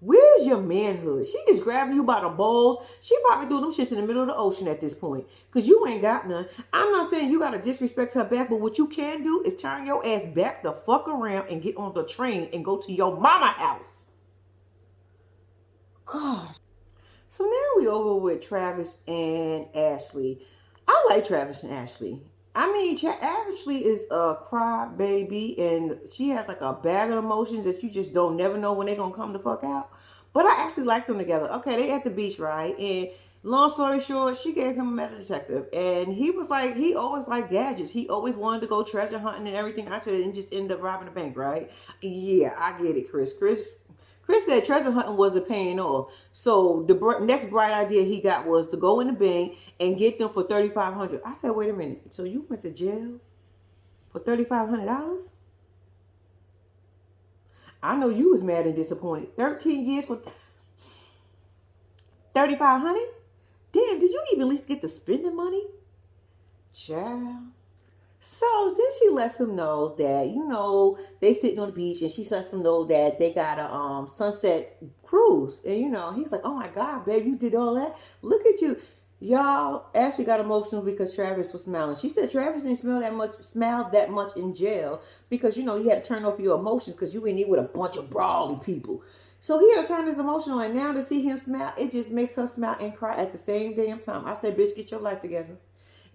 [SPEAKER 1] Where's your manhood? She just grabbing you by the balls. She probably threw them shits in the middle of the ocean at this point. Because you ain't got none. I'm not saying you got to disrespect her back, but what you can do is turn your ass back the fuck around and get on the train and go to your mama house. Gosh. So now we over with Travis and Ashley. I like Travis and Ashley. I mean, Ashley is a cry baby, and she has like a bag of emotions that you just don't never know when they're gonna come the fuck out. But I actually like them together. Okay, they at the beach, right? And long story short, she gave him a metal detective, and he was like, he always liked gadgets. He always wanted to go treasure hunting and everything. I said, and just end up robbing a bank, right? Yeah, I get it, Chris. Chris said treasure hunting wasn't paying off. So the next bright idea he got was to go in the bank and get them for $3,500. I said, wait a minute. So you went to jail for $3,500? I know you was mad and disappointed. 13 years for $3,500? Damn, did you even at least get to spend the money? Child. So then she lets him know that, they sitting on the beach, and she lets him know that they got a sunset cruise. And he's like, oh my God, babe, you did all that? Look at you. Y'all actually got emotional because Travis was smiling. She said Travis didn't smile that much in jail because, you had to turn off your emotions because you in there with a bunch of brawly people. So he had to turn his emotional, and now to see him smile, it just makes her smile and cry at the same damn time. I said, bitch, get your life together.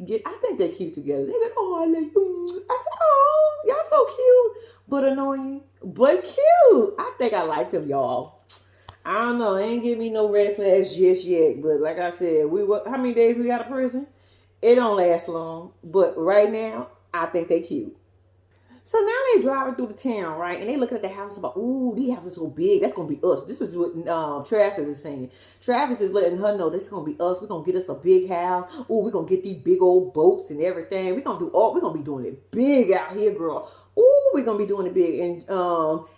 [SPEAKER 1] I think they're cute together. They're like, oh, I love you. I said, oh, y'all so cute, but annoying, but cute. I think I like them, y'all. I don't know. They ain't give me no red flags just yet, but like I said, how many days we out of prison? It don't last long, but right now, I think they cute. So now they driving through the town, right? And they looking at the houses about, ooh, these houses so big. That's gonna be us. This is what Travis is saying. Travis is letting her know this is gonna be us. We're gonna get us a big house. Ooh, we're gonna get these big old boats and everything. We're gonna be doing it big out here, girl. Ooh, we're gonna be doing it big. And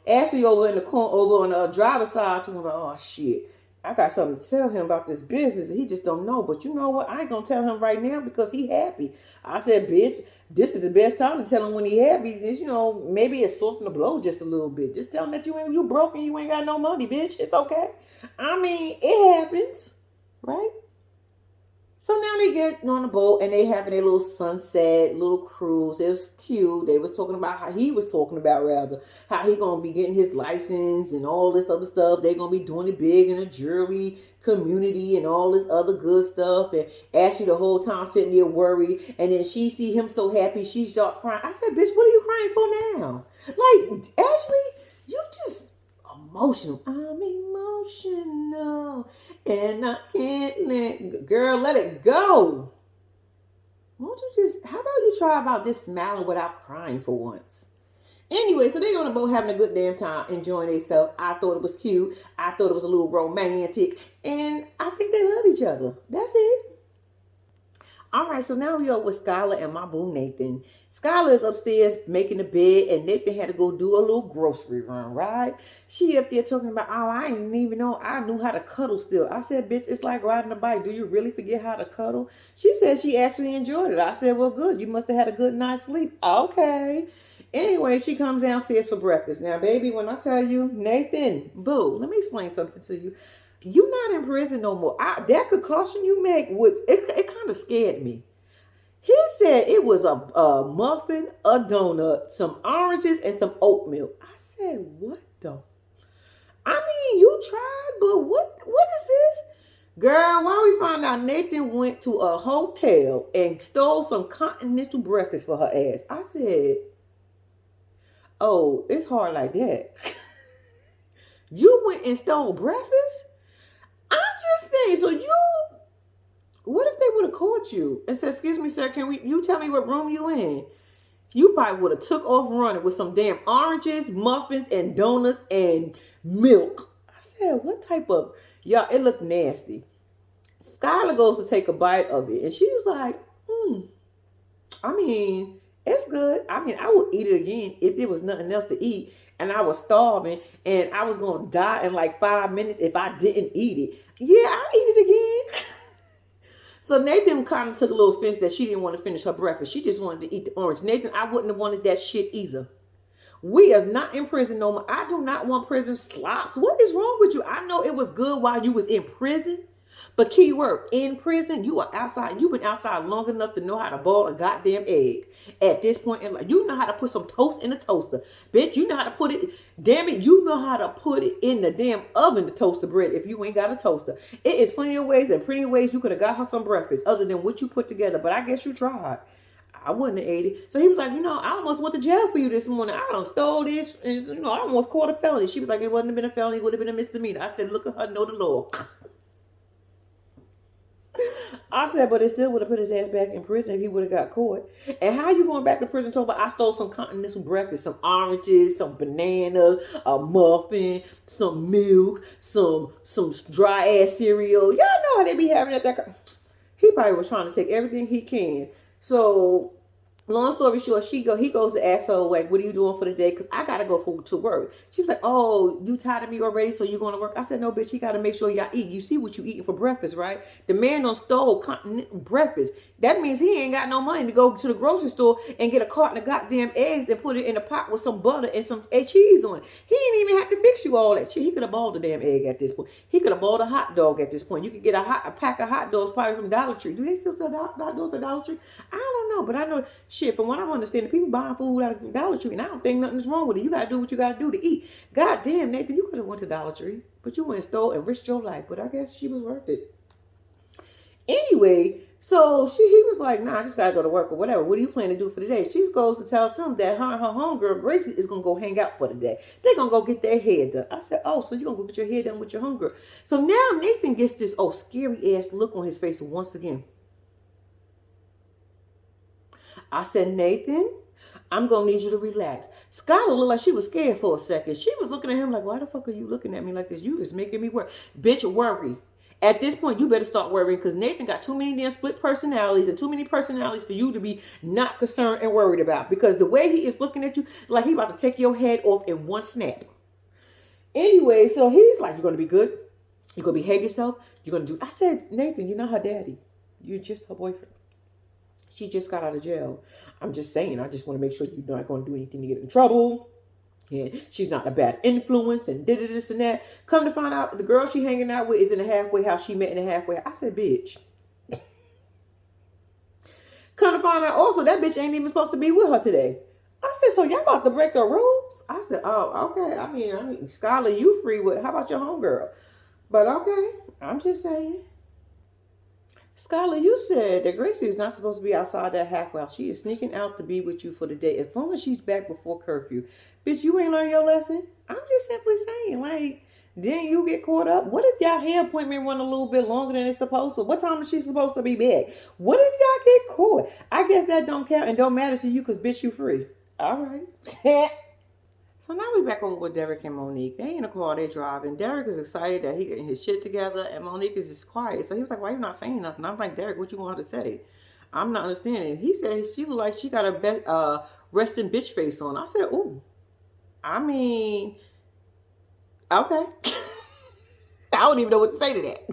[SPEAKER 1] Ashley over in the corner, over on the driver's side, talking about, oh shit. I got something to tell him about this business. He just don't know. But you know what? I ain't gonna tell him right now because he happy. I said, bitch, this is the best time to tell him when he happy. This, maybe it's soften the blow just a little bit. Just tell him that you broke and you ain't got no money, bitch. It's okay. I mean, it happens, right? So now they get on the boat and they having a little sunset, little cruise. It was cute. They was talking about how he was talking about how he gonna be getting his license and all this other stuff. They're gonna be doing it big in the jury community and all this other good stuff. And Ashley the whole time sitting there worried. And then she see him so happy, she start crying. I said, bitch, what are you crying for now? Like, Ashley, you just emotional. I'm emotional. And I can't let it go. Won't you how about you try about just smiling without crying for once? Anyway, so they on the boat having a good damn time, enjoying themselves. I thought it was cute. I thought it was a little romantic. And I think they love each other. That's it. All right, so now we are with Skylar and my boo Nathan. Skylar is upstairs making the bed, and Nathan had to go do a little grocery run, right? She up there talking about, oh, I didn't even know I knew how to cuddle still. I said, bitch, it's like riding a bike. Do you really forget how to cuddle? She said she actually enjoyed it. I said, well, good. You must have had a good night's sleep. Okay. Anyway, she comes downstairs for breakfast. Now, baby, when I tell you, Nathan, boo, let me explain something to you. You not in prison no more. That concussion you make was it kind of scared me. He said it was a muffin, a donut, some oranges, and some oatmeal. I said, what the? I mean, you tried, but what is this? Girl, why we found out Nathan went to a hotel and stole some continental breakfast for her ass. I said, oh, it's hard like that. You went and stole breakfast? I'm just saying, so you what if they would have caught you and said, excuse me, sir, can you tell me what room you in? You probably would have took off running with some damn oranges, muffins, and donuts and milk. I said, what type of, y'all, it looked nasty. Skylar goes to take a bite of it, and she was like, I mean, it's good. I mean, I would eat it again if there was nothing else to eat and I was starving and I was going to die in like 5 minutes if I didn't eat it. Yeah, I'll eat it again. So Nathan kind of took a little offense that she didn't want to finish her breakfast. She just wanted to eat the orange. Nathan, I wouldn't have wanted that shit either. We are not in prison no more. I do not want prison slops. What is wrong with you? I know it was good while you was in prison. But key word, in prison, you are outside. You've been outside long enough to know how to boil a goddamn egg. At this point in life, you know how to put some toast in the toaster. Bitch, you know how to put it, damn it, you know how to put it in the damn oven to toast the bread if you ain't got a toaster. It is plenty of ways and plenty of ways you could have got her some breakfast other than what you put together. But I guess you tried. I wouldn't have ate it. So he was like, I almost went to jail for you this morning. I done stole this. And, I almost caught a felony. She was like, it wouldn't have been a felony. It would have been a misdemeanor. I said, look at her, know the law. I said, but it still would have put his ass back in prison if he would have got caught. And how you going back to prison talking about I stole some continental breakfast, some oranges, some banana, a muffin, some milk, some dry ass cereal. Y'all know how they be having that. He probably was trying to take everything he can. So long story short, he goes to ask her, like, what are you doing for the day? Because I got to go to work. She was like, oh, you tired of me already, so you going to work? I said, no, bitch, you got to make sure y'all eat. You see what you eating for breakfast, right? The man done stole continental breakfast. That means he ain't got no money to go to the grocery store and get a carton of goddamn eggs and put it in a pot with some butter and some cheese on it. He didn't even have to fix you all that shit. He could have bought the damn egg at this point. He could have bought a hot dog at this point. You could get a pack of hot dogs probably from Dollar Tree. Do they still sell hot dogs at Dollar Tree? I don't know, but I know shit, from what I'm understanding, people buying food out of Dollar Tree, and I don't think nothing's wrong with it. You gotta do what you gotta do to eat. God damn, Nathan, you could have went to Dollar Tree, but you went and stole and risked your life. But I guess she was worth it. Anyway, so he was like, nah, I just gotta go to work or whatever. What do you plan to do for the day? She goes to tell him that her and her homegirl, Gracie, is gonna go hang out for the day. They're gonna go get their hair done. I said, oh, so you're gonna go get your hair done with your homegirl. So now Nathan gets this scary ass look on his face once again. I said, Nathan, I'm going to need you to relax. Skylar looked like she was scared for a second. She was looking at him like, why the fuck are you looking at me like this? You just making me worry. Bitch, worry. At this point, you better start worrying because Nathan got too many damn split personalities and too many personalities for you to be not concerned and worried about. Because the way he is looking at you, like he about to take your head off in one snap. Anyway, so he's like, you're going to be good. You're going to behave yourself. You're going to do. I said, Nathan, you're not her daddy. You're just her boyfriend. She just got out of jail. I'm just saying, I just want to make sure you're not going to do anything to get in trouble. And she's not a bad influence and did this and that. Come to find out, the girl she hanging out with is in a halfway house. She met in a halfway house. I said, bitch. Come to find out also, that bitch ain't even supposed to be with her today. I said, so y'all about to break the rules? I said, oh, okay. I mean, Skylar, you free with, how about your homegirl? But okay, I'm just saying. Skylar, you said that Gracie is not supposed to be outside that halfway house. She is sneaking out to be with you for the day as long as she's back before curfew. Bitch, you ain't learned your lesson? I'm just simply saying, like, didn't you get caught up? What if y'all hair appointment run a little bit longer than it's supposed to? What time is she supposed to be back? What if y'all get caught? I guess that don't count and don't matter to you because, bitch, you free. All right. So now we back over with Derek and Monique. They in the car, they driving. Derek is excited that he getting his shit together, and Monique is just quiet. So he was like, why you not saying nothing? I'm like, Derek, what you want her to say? I'm not understanding. He said she looked like she got a resting bitch face on. I said, ooh. I mean, okay. I don't even know what to say to that.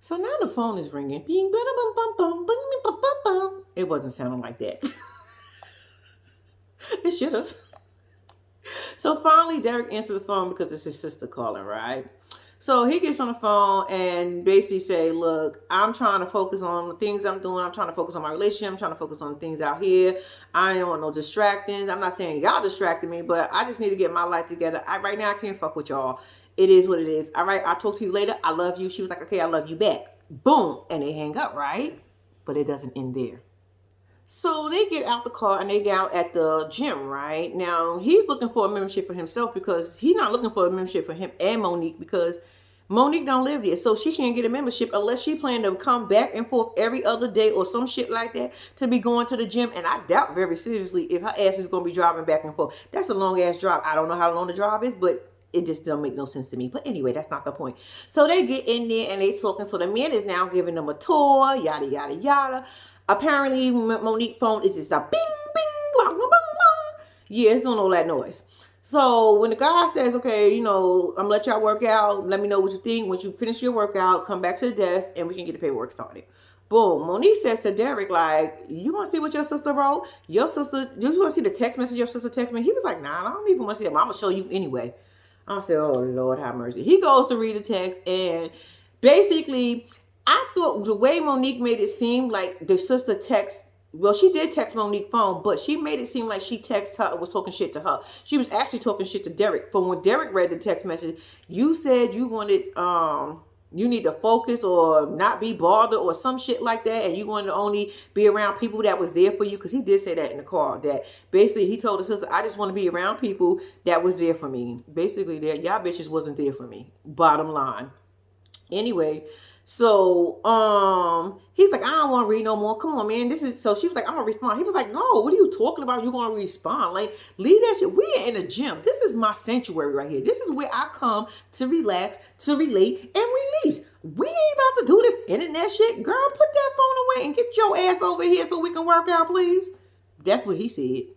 [SPEAKER 1] So now the phone is ringing. Bing, bum, bum, bum, bum, bum, bum, bum. It wasn't sounding like that. It should have. So finally, Derek answers the phone because it's his sister calling, right? So he gets on the phone and basically say, look, I'm trying to focus on the things I'm doing. I'm trying to focus on my relationship. I'm trying to focus on things out here. I don't want no distractions. I'm not saying y'all distracted me, but I just need to get my life together. Right now, I can't fuck with y'all. It is what it is. All right, I'll talk to you later. I love you. She was like, okay, I love you back. Boom. And they hang up, right? But it doesn't end there. So they get out the car and they get out at the gym, right? Now, he's looking for a membership for himself because he's not looking for a membership for him and Monique because Monique don't live there. So she can't get a membership unless she plan to come back and forth every other day or some shit like that to be going to the gym. And I doubt very seriously if her ass is going to be driving back and forth. That's a long ass drive. I don't know how long the drive is, but it just don't make no sense to me. But anyway, that's not the point. So they get in there and they talking. So the man is now giving them a tour, yada, yada, yada. Apparently, Monique's phone is just a bing, bing, bong, bong, bong. Yeah, it's doing all that noise. So when the guy says, okay, I'm going to let y'all work out. Let me know what you think. Once you finish your workout, come back to the desk and we can get the paperwork started. Boom. Monique says to Derek, like, you want to see what your sister wrote? Your sister, you want to see the text message your sister texted me? He was like, nah, I don't even want to see it. I'm going to show you anyway. I said, oh, Lord, have mercy. He goes to read the text and basically, I thought the way Monique made it seem like the sister text, well, she did text Monique's phone, but she made it seem like she texted her and was talking shit to her. She was actually talking shit to Derek. From when Derek read the text message, you said you wanted, you need to focus or not be bothered or some shit like that, and you wanted to only be around people that was there for you, because he did say that in the car, that basically he told his sister, I just want to be around people that was there for me. Basically, that y'all bitches wasn't there for me. Bottom line. Anyway, so he's like, I don't want to read no more. Come on, man. So she was like, I'm gonna respond. He was like, no, what are you talking about? You gonna respond? Like, leave that shit. We're in a gym. This is my sanctuary right here. This is where I come to relax, to relate, and release. We ain't about to do this internet shit. Girl, put that phone away and get your ass over here so we can work out, please. That's what he said.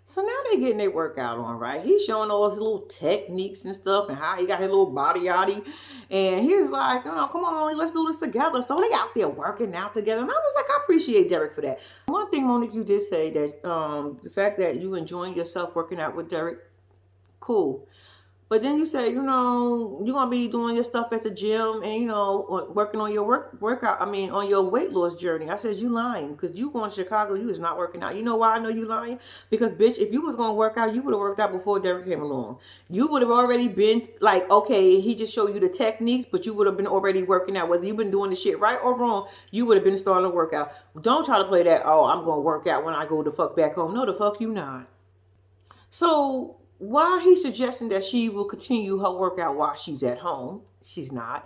[SPEAKER 1] So now they're getting their workout on, right? He's showing all his little techniques and stuff and how he got his little body yaddy. And he was like, come on, let's do this together. So they out there working out together. And I was like, I appreciate Derek for that. One thing, Monique, you did say that the fact that you enjoying yourself working out with Derek, cool. But then you say, you're going to be doing your stuff at the gym and, working on your workout. I mean, on your weight loss journey. I says, you lying, because you going to Chicago, you is not working out. You know why I know you lying? Because, bitch, if you was going to work out, you would have worked out before Derek came along. You would have already been like, okay, he just showed you the techniques, but you would have been already working out. Whether you've been doing the shit right or wrong, you would have been starting a workout. Don't try to play that, oh, I'm going to work out when I go the fuck back home. No, the fuck you not. So while he's suggesting that she will continue her workout while she's at home, she's not.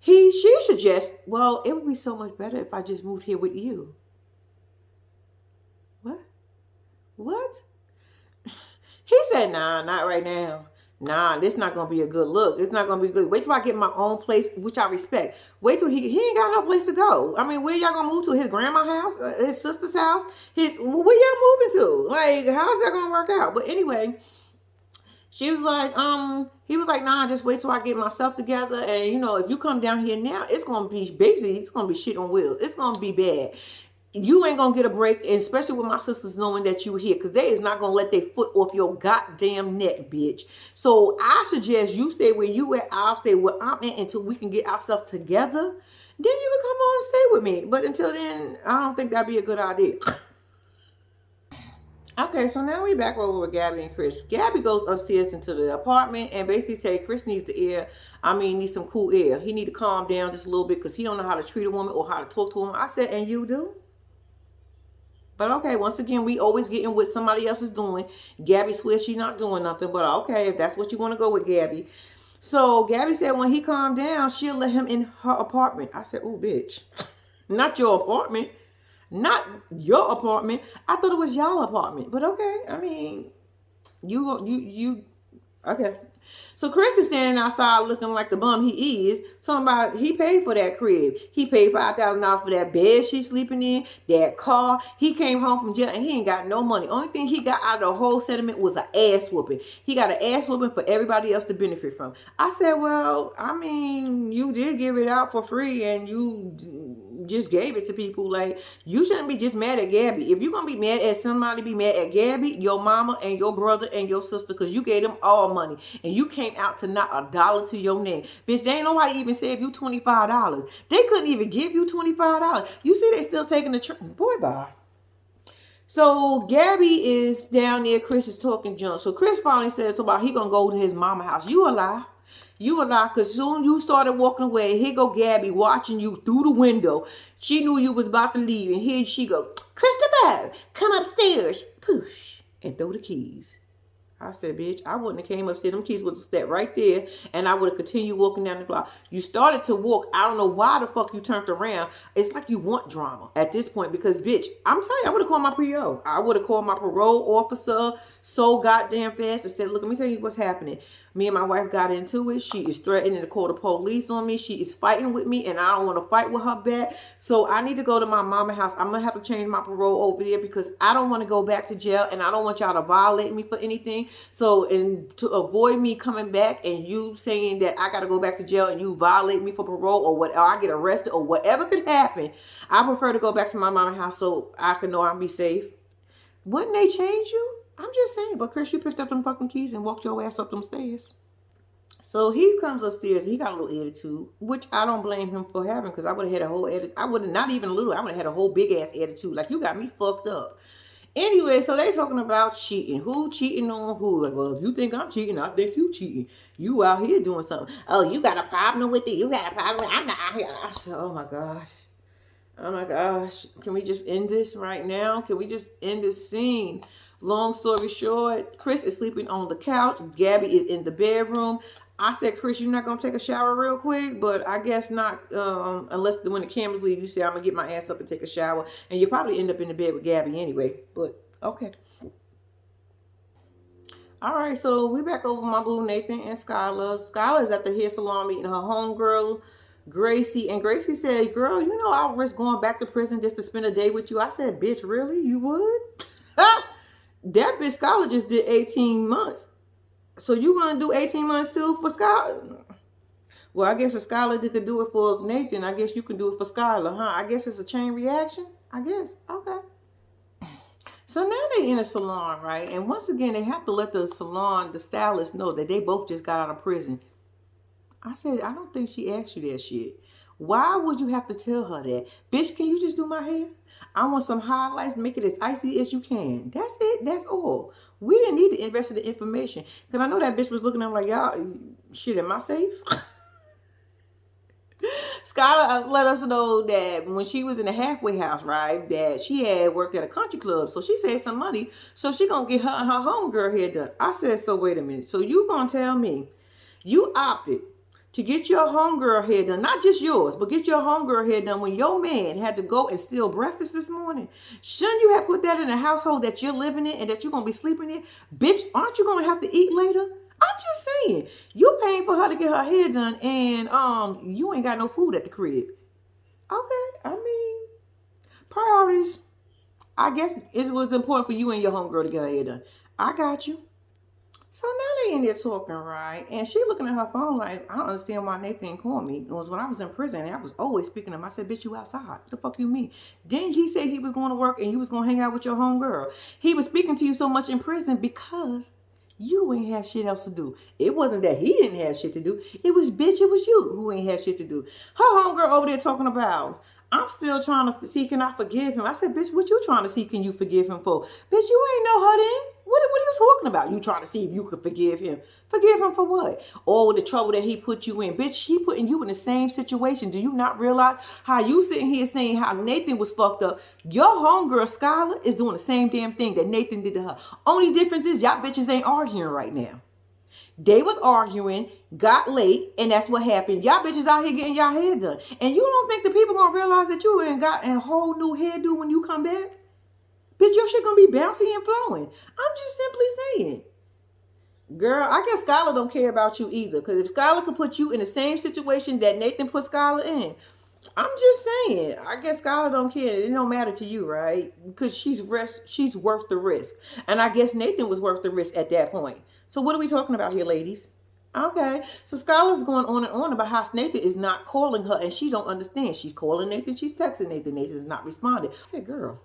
[SPEAKER 1] She suggests, well, it would be so much better if I just moved here with you. What? He said, nah, not right now. Nah, this not going to be a good look. It's not going to be good. Wait till I get my own place, which I respect. Wait till he ain't got no place to go. I mean, where y'all going to move to? His grandma's house? His sister's house? Where y'all moving to? Like, how's that going to work out? But anyway, she was like, he was like, nah, just wait till I get myself together. And, if you come down here now, it's going to be basically, it's going to be shit on wheels. It's going to be bad. You ain't going to get a break, and especially with my sisters knowing that you here, because they is not going to let their foot off your goddamn neck, bitch. So I suggest you stay where you at, I'll stay where I'm at until we can get ourselves together. Then you can come on and stay with me. But until then, I don't think that'd be a good idea. Okay, so now we back over with Gabby and Chris. Gabby goes upstairs into the apartment and basically say Chris needs needs some cool air. He need to calm down just a little bit because he don't know how to treat a woman or how to talk to a woman. I said, and you do? But okay, once again, we always getting what somebody else is doing. Gabby swears she's not doing nothing, but okay, if that's what you want to go with, Gabby. So Gabby said when he calmed down, she'll let him in her apartment. I said, oh, bitch, not your apartment. Not your apartment. I thought it was y'all apartment. But okay, I mean, you okay. So Chris is standing outside looking like the bum he is. Talking about he paid for that crib. He paid $5,000 for that bed she's sleeping in, that car. He came home from jail and he ain't got no money. Only thing he got out of the whole settlement was an ass whooping. He got an ass whooping for everybody else to benefit from. I said, well, I mean, you did give it out for free and you just gave it to people. Like, you shouldn't be just mad at Gabby. If you're gonna be mad at somebody, be mad at Gabby, your mama, and your brother and your sister, because you gave them all money and you came out to not a dollar to your name. Bitch, they ain't nobody even save you $25. They couldn't even give you $25. You see, they still taking the boy, bye. So Gabby is down there. Chris is talking junk. So Chris finally said about he gonna go to his mama house. You a lie. You a lie, because soon you started walking away. Here go Gabby watching you through the window. She knew you was about to leave. And here she go, Christopher, come upstairs. Poosh. And throw the keys. I said, bitch, I wouldn't have came upstairs. Them keys would have stepped right there, and I would have continued walking down the block. You started to walk. I don't know why the fuck you turned around. It's like you want drama at this point because, bitch, I'm telling you, I would have called my PO. I would have called my parole officer so goddamn fast and said, look, let me tell you what's happening. Me and my wife got into it. She is threatening to call the police on me. She is fighting with me, and I don't want to fight with her back. So I need to go to my mama house. I'm going to have to change my parole over there because I don't want to go back to jail, and I don't want y'all to violate me for anything. So, and to avoid me coming back and you saying that I got to go back to jail and you violate me for parole or whatever, I get arrested or whatever could happen, I prefer to go back to my mama house so I can know I'll be safe. Wouldn't they change you? I'm just saying. But Chris, you picked up them fucking keys and walked your ass up them stairs. So he comes upstairs. He got a little attitude, which I don't blame him for having, because I would have had a whole attitude. I would have, not even a little, I would have had a whole big ass attitude. Like, you got me fucked up. Anyway, so they talking about cheating. Who cheating on who? Like, well, if you think I'm cheating, I think you cheating. You out here doing something. Oh, you got a problem with it. You got a problem with it. I'm not out here. I said, oh my gosh. Oh my gosh. Can we just end this right now? Can we just end this scene? Long story short, Chris is sleeping on the couch. Gabby is in the bedroom. I said, Chris, you're not going to take a shower real quick? But I guess not, unless when the cameras leave, you say, I'm going to get my ass up and take a shower. And you probably end up in the bed with Gabby anyway. But, okay. All right, so we back over my boo Nathan and Skylar. Skylar is at the hair salon meeting her homegirl, Gracie. And Gracie said, girl, you know I'll risk going back to prison just to spend a day with you. I said, bitch, really? You would? That bitch Skylar just did 18 months. So you want to do 18 months too for Skylar? Well, I guess if Skylar could do it for Nathan, I guess you can do it for Skylar, huh? I guess it's a chain reaction. I guess. Okay. So now they in a salon, right? And once again, they have to let the salon, the stylist know that they both just got out of prison. I said, I don't think she asked you that shit. Why would you have to tell her that? Bitch, can you just do my hair? I want some highlights, make it as icy as you can. That's it. That's all. We didn't need to invest in the information. Because I know that bitch was looking at me like, y'all, shit, am I safe? Skylar let us know that when she was in the halfway house, right, that she had worked at a country club. So she saved some money. So she going to get her and her homegirl hair done. I said, so wait a minute. So you going to tell me you opted to get your homegirl hair done, not just yours, but get your homegirl hair done when your man had to go and steal breakfast this morning? Shouldn't you have put that in a household that you're living in and that you're going to be sleeping in? Bitch, aren't you going to have to eat later? I'm just saying, you paying for her to get her hair done and you ain't got no food at the crib. Okay, I mean, priorities. I guess it was important for you and your homegirl to get her hair done. I got you. So now they in there talking, right? And she looking at her phone like, I don't understand why Nathan called me. It was when I was in prison and I was always speaking to him. I said, bitch, you outside. What the fuck you mean? Didn't he say he was going to work and you was going to hang out with your homegirl? He was speaking to you so much in prison because you ain't have shit else to do. It wasn't that he didn't have shit to do. It was, bitch, it was you who ain't have shit to do. Her homegirl over there talking about, I'm still trying to see, can I forgive him? I said, bitch, what you trying to see, can you forgive him for? Bitch, you ain't know her then. What are you talking about? You trying to see if you could forgive him. Forgive him for what? All the trouble that he put you in. Bitch, he putting you in the same situation. Do you not realize how you sitting here saying how Nathan was fucked up? Your homegirl, Skylar, is doing the same damn thing that Nathan did to her. Only difference is y'all bitches ain't arguing right now. They was arguing, got late, and that's what happened. Y'all bitches out here getting y'all hair done. And you don't think the people gonna realize that you ain't got a whole new hairdo when you come back? Bitch, your shit gonna be bouncy and flowing. I'm just simply saying. Girl, I guess Skylar don't care about you either. Because if Skylar could put you in the same situation that Nathan put Skylar in, I'm just saying. I guess Skylar don't care. It don't matter to you, right? Because she's worth the risk. And I guess Nathan was worth the risk at that point. So what are we talking about here, ladies? Okay. So Skylar's going on and on about how Nathan is not calling her and she don't understand. She's calling Nathan, she's texting Nathan. Nathan is not responding. I said, girl.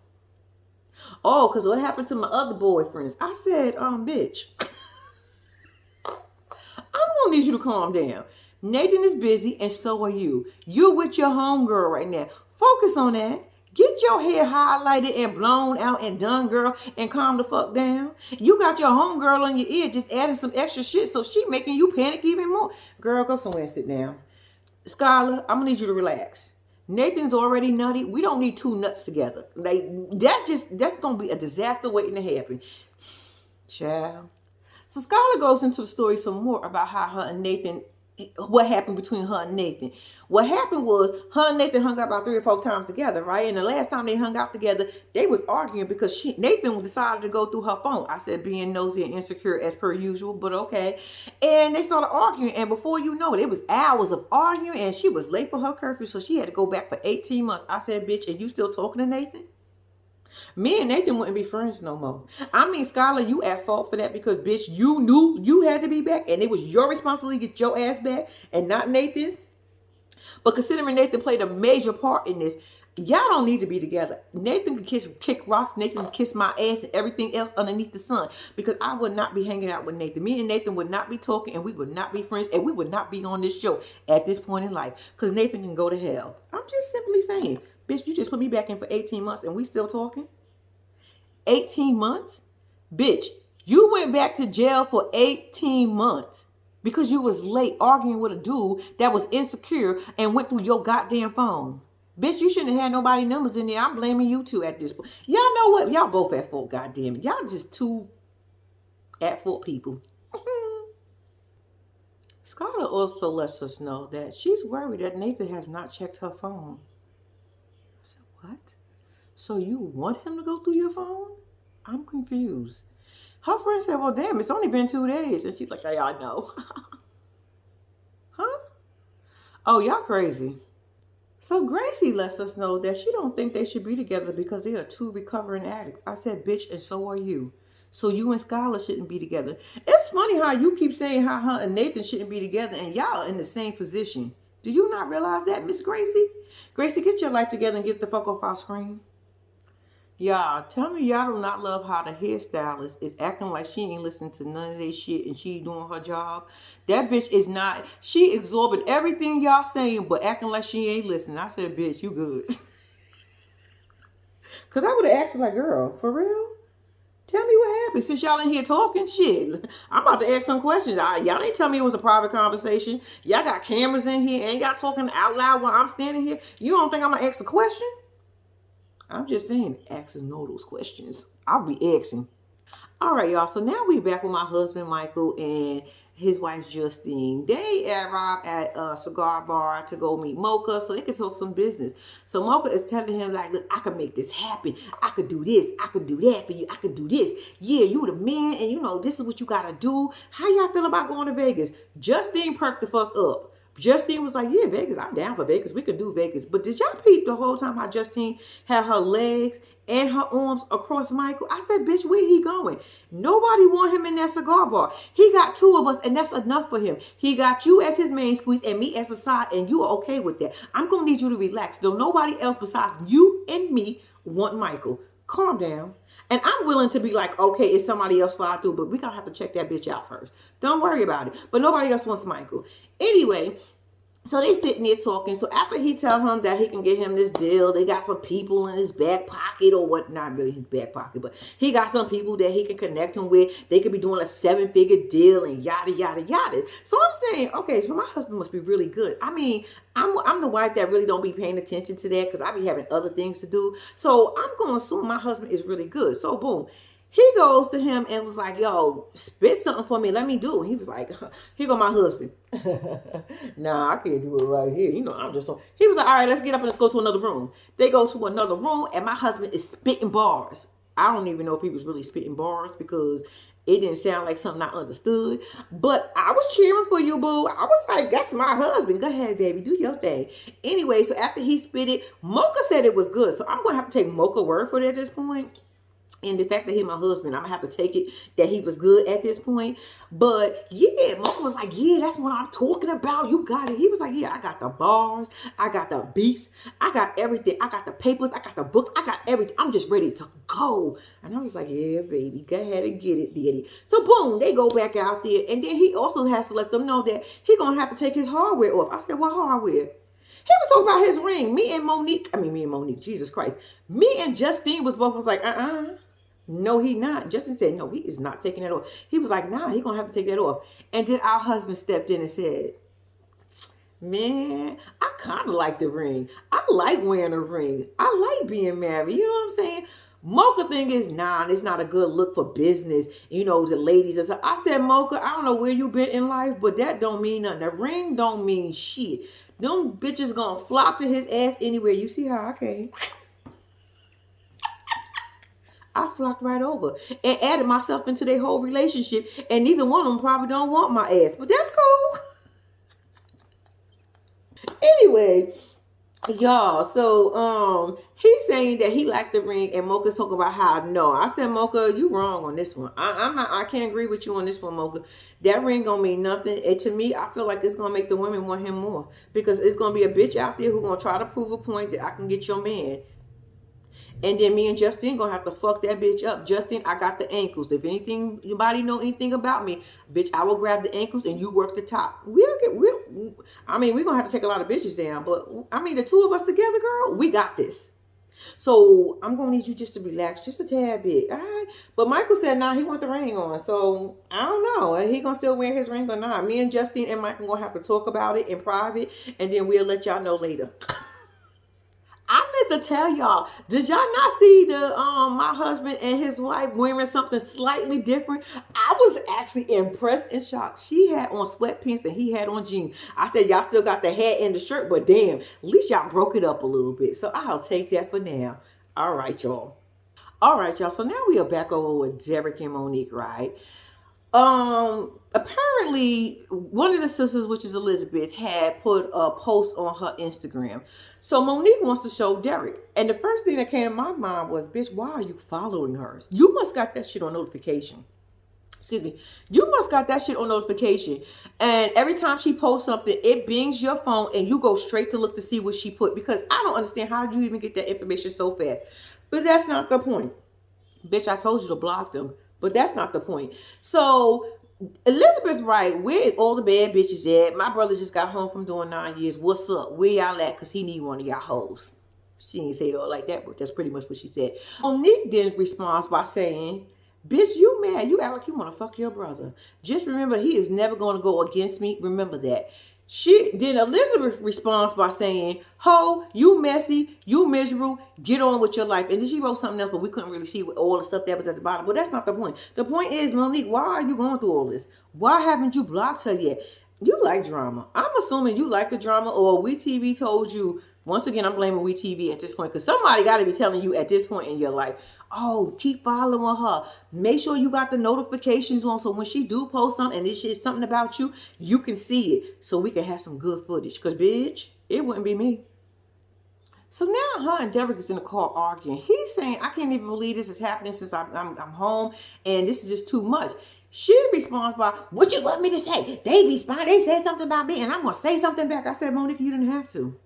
[SPEAKER 1] Oh, because what happened to my other boyfriends? I said, bitch. I'm gonna need you to calm down. Nathan is busy and so are you. You're with your homegirl right now. Focus on that. Get your hair highlighted and blown out and done, girl, and calm the fuck down. You got your homegirl on your ear just adding some extra shit, so she making you panic even more. Girl, go somewhere and sit down. Skylar, I'm gonna need you to relax. Nathan's already nutty. We don't need two nuts together. Like that's gonna be a disaster waiting to happen. Child. So Skylar goes into the story some more about how her and Nathan, what happened between her and Nathan. What happened was her and Nathan hung out about 3 or 4 times together, right? And the last time they hung out together, they was arguing because Nathan decided to go through her phone. I said being nosy and insecure as per usual, but okay. And they started arguing, and before you know it, it was hours of arguing, and she was late for her curfew, so she had to go back for 18 months. I said, bitch, and you still talking to Nathan? Me and Nathan wouldn't be friends no more. I mean, Skylar, you at fault for that because, bitch, you knew you had to be back and it was your responsibility to get your ass back and not Nathan's. But considering Nathan played a major part in this, y'all don't need to be together. Nathan can kick rocks. Nathan can kiss my ass and everything else underneath the sun because I would not be hanging out with Nathan. Me and Nathan would not be talking and we would not be friends and we would not be on this show at this point in life because Nathan can go to hell. I'm just simply saying, bitch, you just put me back in for 18 months and we still talking? 18 months? Bitch, you went back to jail for 18 months because you was late arguing with a dude that was insecure and went through your goddamn phone. Bitch, you shouldn't have had nobody numbers in there. I'm blaming you two at this point. Y'all know what? Y'all both at fault, goddamn it. Y'all just two at fault people. Scarlett also lets us know that she's worried that Nathan has not checked her phone. I said, what? So you want him to go through your phone? I'm confused. Her friend said, well, damn, it's only been 2 days. And she's like, hey, I know. Huh? Oh, y'all crazy. So Gracie lets us know that she don't think they should be together because they are two recovering addicts. I said, bitch, and so are you. So you and Skylar shouldn't be together. It's funny how you keep saying how her and Nathan shouldn't be together and y'all are in the same position. Do you not realize that, Miss Gracie? Gracie, get your life together and get the fuck off our screen. Y'all, tell me y'all do not love how the hairstylist is acting like she ain't listening to none of this shit and she doing her job. That bitch is not, she absorbing everything y'all saying but acting like she ain't listening. I said, bitch, you good. Because I would have asked her like, girl, for real? Tell me what happened since y'all in here talking shit. I'm about to ask some questions. Y'all didn't tell me it was a private conversation. Y'all got cameras in here and y'all talking out loud while I'm standing here. You don't think I'm going to ask a question? I'm just saying, asking all those questions. I'll be asking. All right, y'all. So now we back with my husband, Michael, and his wife, Justine. They arrived at a cigar bar to go meet Mocha so they could talk some business. So Mocha is telling him, like, look, I can make this happen. I could do this. I could do that for you. I could do this. Yeah, you the man, and you know, this is what you got to do. How y'all feel about going to Vegas? Justine perked the fuck up. Justine was like, yeah, Vegas, I'm down for Vegas. We could do Vegas. But did y'all peep the whole time how Justine had her legs and her arms across Michael? I said, bitch, where he going? Nobody want him in that cigar bar. He got 2 of us, and that's enough for him. He got you as his main squeeze and me as a side, and you are okay with that. I'm going to need you to relax. Though nobody else besides you and me want Michael. Calm down. And I'm willing to be like, okay, it's somebody else slide through, but we gotta have to check that bitch out first. Don't worry about it. But nobody else wants Michael. Anyway, so they sitting there talking. So after he tell him that he can get him this deal, they got some people in his back pocket or what, not really his back pocket, but he got some people that he can connect him with. They could be doing a 7-figure deal and yada, yada, yada. So I'm saying, okay, so my husband must be really good. I mean, I'm the wife that really don't be paying attention to that because I be having other things to do. So I'm going to assume my husband is really good. So boom. He goes to him and was like, yo, spit something for me. Let me do it. He was like, here go my husband. Nah, I can't do it right here. You know, I'm just so. He was like, all right, let's get up and let's go to another room. They go to another room and my husband is spitting bars. I don't even know if he was really spitting bars because It didn't sound like something I understood, but I was cheering for you, boo. I was like, that's my husband. Go ahead, baby, do your thing. Anyway, so after he spit it, Mocha said it was good. So I'm going to have to take Mocha word for it at this point. And the fact that he's my husband, I'm gonna have to take it that he was good at this point. But yeah, Mocha was like, yeah, that's what I'm talking about. You got it. He was like, yeah, I got the bars, I got the beats, I got everything. I got the papers, I got the books, I got everything. I'm just ready to go. And I was like, yeah, baby, go ahead and get it, daddy. So boom, they go back out there. And then he also has to let them know that he gonna have to take his hardware off. I said, what hardware? He was talking about his ring. Me and Monique, Jesus Christ. Me and Justine was like, no, he not. Justin said, no, he is not taking that off. He was like, nah, he gonna have to take that off. And then our husband stepped in and said, man, I kind of like the ring. I like wearing a ring. I like being married. You know what I'm saying? Mocha thing is, nah, it's not a good look for business. You know, the ladies and stuff. I said, Mocha, I don't know where you been in life, but that don't mean nothing. The ring don't mean shit. Them bitches gonna flock to his ass anywhere. You see how I came? I flocked right over and added myself into their whole relationship. And neither one of them probably don't want my ass. But that's cool. Anyway, y'all, so he's saying that he liked the ring, and Mocha's talking about how no. I said, Mocha, you wrong on this one. I can't agree with you on this one, Mocha. That ring gonna mean nothing. And to me, I feel like it's gonna make the women want him more. Because it's gonna be a bitch out there who's gonna try to prove a point that I can get your man. And then me and Justine gonna have to fuck that bitch up. Justine, I got the ankles. If anybody know anything about me, bitch, I will grab the ankles and you work the top. We're gonna have to take a lot of bitches down, but I mean, the two of us together, girl, we got this. So I'm gonna need you just to relax just a tad bit, all right? But Michael said, nah, he want the ring on. So I don't know. He gonna still wear his ring or not? Me and Justine and Michael gonna have to talk about it in private, and then we'll let y'all know later. I meant to tell y'all, did y'all not see the my husband and his wife wearing something slightly different? I was actually impressed and shocked. She had on sweatpants and he had on jeans. I said, y'all still got the hat and the shirt, but damn, at least y'all broke it up a little bit. So I'll take that for now. All right, y'all. All right, y'all. So now we are back over with Derek and Monique, right? Apparently one of the sisters, which is Elizabeth, had put a post on her Instagram. So Monique wants to show Derek. And the first thing that came to my mind was, bitch, why are you following her? You must got that shit on notification. Excuse me. You must got that shit on notification. And every time she posts something, it bings your phone and you go straight to look to see what she put. Because I don't understand, how did you even get that information so fast? But that's not the point. Bitch, I told you to block them. But that's not the point. So Elizabeth's right. Where is all the bad bitches at? My brother just got home from doing 9 years. What's up? Where y'all at? Because he need one of y'all hoes. She didn't say it all like that, but that's pretty much what she said. Nick then responds by saying, bitch, you mad. You act like you want to fuck your brother. Just remember, he is never going to go against me. Remember that. Then Elizabeth responds by saying, ho, you messy, you miserable, get on with your life. And then she wrote something else, but we couldn't really see all the stuff that was at the bottom. But that's not the point. The point is, Monique, why are you going through all this? Why haven't you blocked her yet? You like drama. I'm assuming you like the drama, or WeTV told you. Once again, I'm blaming WeTV at this point, because somebody got to be telling you at this point in your life, oh, keep following her. Make sure you got the notifications on, so when she do post something and this is something about you, you can see it, so we can have some good footage. Because, bitch, it wouldn't be me. So now her and Derek is in the car arguing. He's saying, I can't even believe this is happening since I'm home, and this is just too much. She responds by, what you want me to say? They said something about me, and I'm going to say something back. I said, Monique, you didn't have to.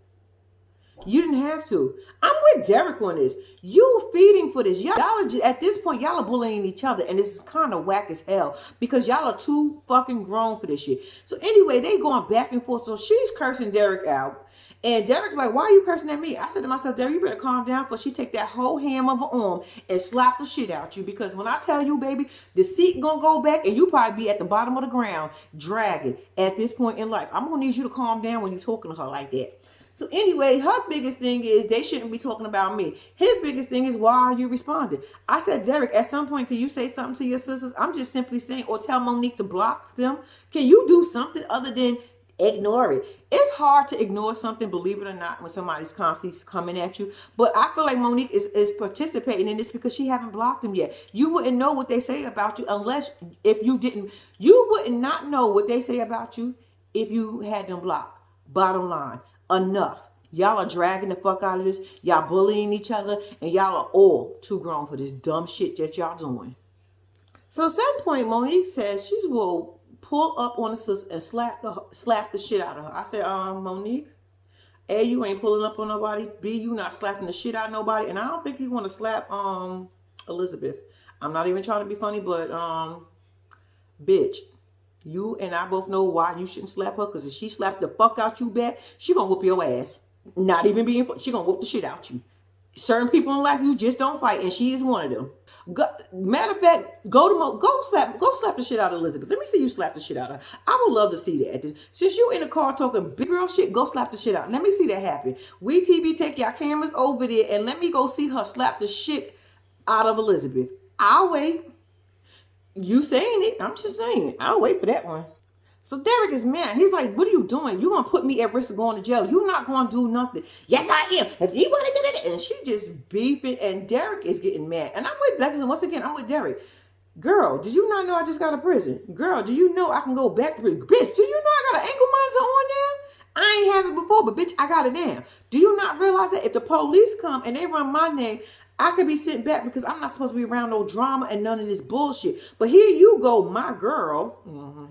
[SPEAKER 1] You didn't have to. I'm with Derek on this. You feeding for this. Y'all are just, at this point, y'all are bullying each other. And it's kind of whack as hell. Because y'all are too fucking grown for this shit. So anyway, they going back and forth. So she's cursing Derek out. And Derek's like, why are you cursing at me? I said to myself, Derek, you better calm down, for she take that whole ham of her arm and slap the shit out you. Because when I tell you, baby, the seat gonna go back and you probably be at the bottom of the ground dragging at this point in life. I'm gonna need you to calm down when you're talking to her like that. So anyway, her biggest thing is they shouldn't be talking about me. His biggest thing is, why are you responding? I said, Derek, at some point, can you say something to your sisters? I'm just simply saying, or tell Monique to block them. Can you do something other than Ignore it. It's hard to ignore something, believe it or not, when somebody's constantly coming at you. But I feel like Monique is participating in this because she haven't blocked them yet. You wouldn't know what they say about you unless if you didn't. You wouldn't not know what they say about you if you had them blocked. Bottom line, enough. Y'all are dragging the fuck out of this. Y'all bullying each other, and y'all are all too grown for this dumb shit that y'all doing. So at some point, Monique says she will pull up on the sister and slap the shit out of her. I said, Monique, A, you ain't pulling up on nobody. B, you not slapping the shit out of nobody. And I don't think you want to slap Elizabeth. I'm not even trying to be funny, but bitch, you and I both know why you shouldn't slap her. Because if she slapped the fuck out you back, she gonna whoop your ass. Not even being, she gonna whoop the shit out you. Certain people in life you just don't fight, and she is one of them. Matter of fact, go slap the shit out of Elizabeth. Let me see you slap the shit out of her. I would love to see that. Since you in the car talking big girl shit, go slap the shit out. Let me see that happen. We TV, take your cameras over there and let me go see her slap the shit out of Elizabeth. I'll wait. You saying it? I'm just saying. I'll wait for that one. So Derek is mad. He's like, what are you doing? You gonna put me at risk of going to jail. You're not gonna do nothing. Yes, I am. If you want to do it. And she just beefing, and Derek is getting mad. And I'm with Lexus. Once again, I'm with Derek. Girl, did you not know I just got to prison? Girl, do you know I can go back to prison? Bitch, do you know I got an ankle monitor on now? I ain't have it before, but bitch, I got it now. Do you not realize that if the police come and they run my name, I could be sent back because I'm not supposed to be around no drama and none of this bullshit. But here you go, my girl.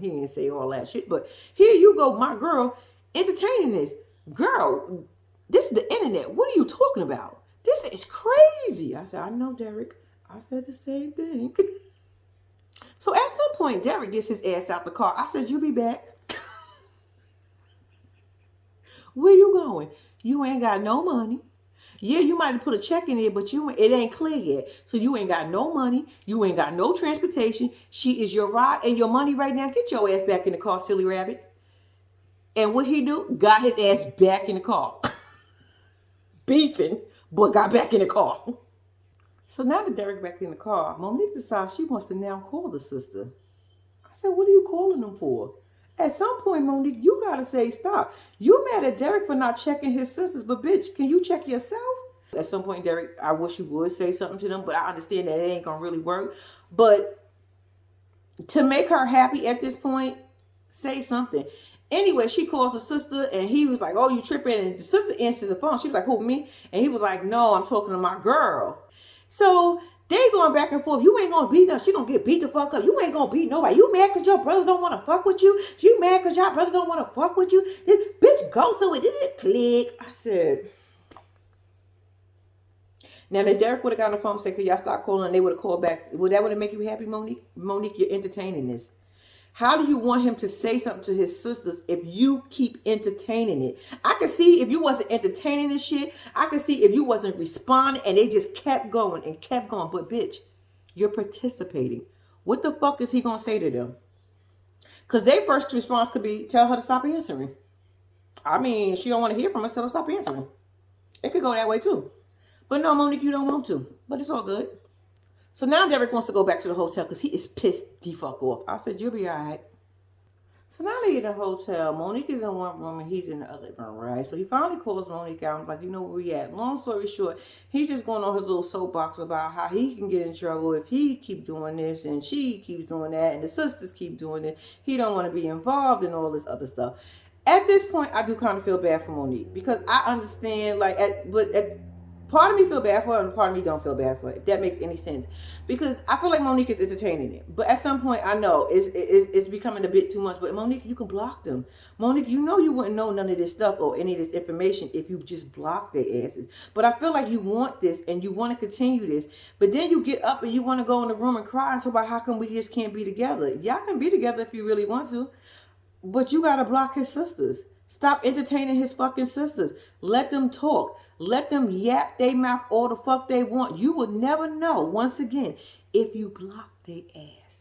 [SPEAKER 1] He didn't say all that shit, but here you go, my girl, entertaining this. Girl, this is the internet. What are you talking about? This is crazy. I said, I know, Derek. I said the same thing. So at some point, Derek gets his ass out the car. I said, you be back. Where you going? You ain't got no money. Yeah, you might have put a check in there, but it ain't clear yet. So you ain't got no money. You ain't got no transportation. She is your ride and your money right now. Get your ass back in the car, silly rabbit. And what he do? Got his ass back in the car. Beefing, but got back in the car. So now that Derek back in the car, Monique decides she wants to now call the sister. I said, what are you calling them for? At some point, Monique, you got to say stop. You mad at Derek for not checking his sisters, but bitch, can you check yourself? At some point, Derek, I wish you would say something to them, but I understand that it ain't going to really work. But to make her happy at this point, say something. Anyway, she calls the sister, and he was like, oh, you tripping? And the sister answers the phone. She was like, who, me? And he was like, no, I'm talking to my girl. So they going back and forth. You ain't going to beat her. She going to get beat the fuck up. You ain't going to beat nobody. You mad because your brother don't want to fuck with you? You mad because your brother don't want to fuck with you? This bitch go so it didn't click. I said. Now, if Derek would have got on the phone and said, could y'all stop calling? And they would have called back. Would that make you happy, Monique? Monique, you're entertaining this. How do you want him to say something to his sisters if you keep entertaining it? I could see if you wasn't entertaining this shit. I could see if you wasn't responding and they just kept going and kept going. But bitch, you're participating. What the fuck is he going to say to them? Because their first response could be, tell her to stop answering. I mean, she don't want to hear from us, tell her to stop answering. It could go that way too. But no, Monique, you don't want to. But it's all good. So now Derek wants to go back to the hotel because he is pissed the fuck off. I said, you'll be all right. So now they're in the hotel. Monique is in one room and he's in the other room, right? So he finally calls Monique out. I'm like, you know where we at? Long story short, he's just going on his little soapbox about how he can get in trouble if he keep doing this and she keeps doing that and the sisters keep doing it. He don't want to be involved in all this other stuff. At this point, I do kind of feel bad for Monique because I understand, like, part of me feel bad for her and part of me don't feel bad for her, if that makes any sense. Because I feel like Monique is entertaining it. But at some point, I know it's becoming a bit too much. But Monique, you can block them. Monique, you know you wouldn't know none of this stuff or any of this information if you just blocked their asses. But I feel like you want this and you want to continue this. But then you get up and you want to go in the room and cry and talk about how come we just can't be together. Y'all can be together if you really want to. But you got to block his sisters. Stop entertaining his fucking sisters. Let them talk. Let them yap their mouth all the fuck they want. You would never know, once again, if you block their ass.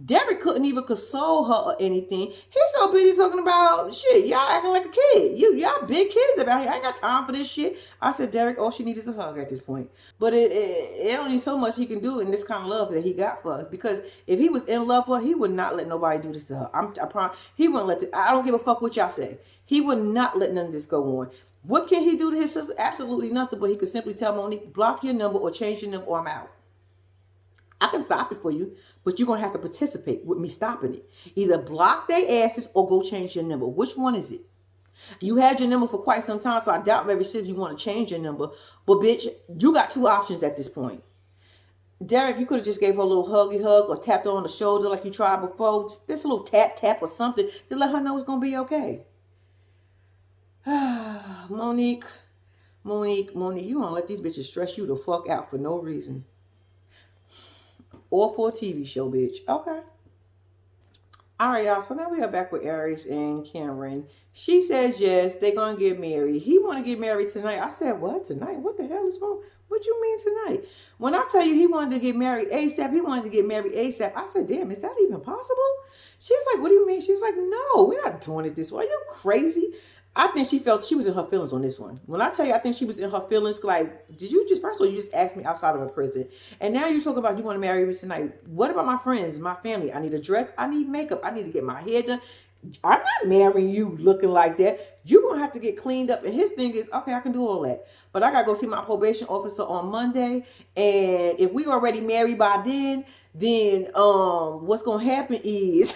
[SPEAKER 1] Derek couldn't even console her or anything. He's so busy talking about shit. Y'all acting like a kid. Y'all big kids about here. I ain't got time for this shit. I said, Derek, all she needs is a hug at this point. But it only so much he can do in this kind of love that he got for her. Because if he was in love with her, he would not let nobody do this to her. I promise. He wouldn't let. I don't give a fuck what y'all say. He would not let none of this go on. What can he do to his sister? Absolutely nothing. But he could simply tell Monique, block your number or change your number or I'm out. I can stop it for you, but you're going to have to participate with me stopping it. Either block their asses or go change your number. Which one is it? You had your number for quite some time, so I doubt very seriously you want to change your number. But bitch, you got two options at this point. Derek, you could have just gave her a little huggy hug or tapped her on the shoulder like you tried before. Just a little tap or something to let her know it's going to be okay. Monique, you want to let these bitches stress you the fuck out for no reason. Or for a TV show, bitch. Okay. All right, y'all. So now we are back with Aries and Cameron. She says yes, they're gonna get married. He want to get married tonight. I said, what tonight? What the hell is wrong? What you mean tonight? When I tell you he wanted to get married ASAP, he wanted to get married ASAP. I said, damn, is that even possible? She's like, what do you mean? She was like, no, we're not doing it this way. Are you crazy? I think she felt she was in her feelings on this one. When I tell you, I think she was in her feelings. Like, did you just, first of all, you just asked me outside of a prison. And now you talk about you want to marry me tonight. What about my friends, my family? I need a dress. I need makeup. I need to get my hair done. I'm not marrying you looking like that. You're going to have to get cleaned up. And his thing is, okay, I can do all that. But I got to go see my probation officer on Monday. And if we already married by then what's going to happen is...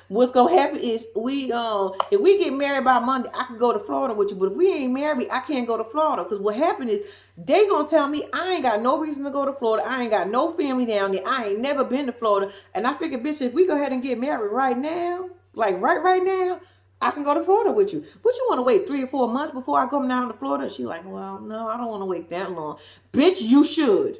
[SPEAKER 1] What's gonna happen is if we get married by Monday, I can go to Florida with you. But if we ain't married, I can't go to Florida. Because what happened is they gonna tell me I ain't got no reason to go to Florida. I ain't got no family down there. I ain't never been to Florida. And I figured, bitch, if we go ahead and get married right now, like right now, I can go to Florida with you. But you want to wait 3 or 4 months before I come down to Florida? She like, well, no, I don't want to wait that long. Bitch, you should.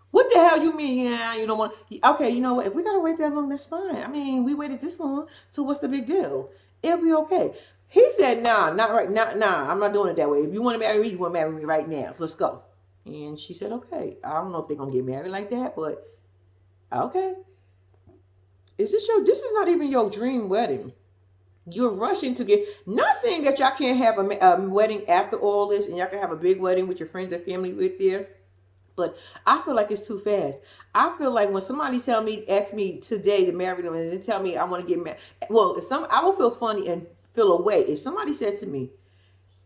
[SPEAKER 1] What the hell you mean? Yeah, you don't want. Okay, you know what? If we gotta wait that long, that's fine. I mean, we waited this long, so what's the big deal? It'll be okay. He said, nah, not right, nah. I'm not doing it that way. If you want to marry me, you want to marry me right now. So let's go. And she said, okay. I don't know if they're gonna get married like that, but okay. This is not even your dream wedding. You're rushing to get. Not saying that y'all can't have a wedding after all this, and y'all can have a big wedding with your friends and family with there. But I feel like it's too fast. I feel like when somebody ask me today to marry them, and they tell me I want to get married, well, I will feel funny and feel away if somebody said to me,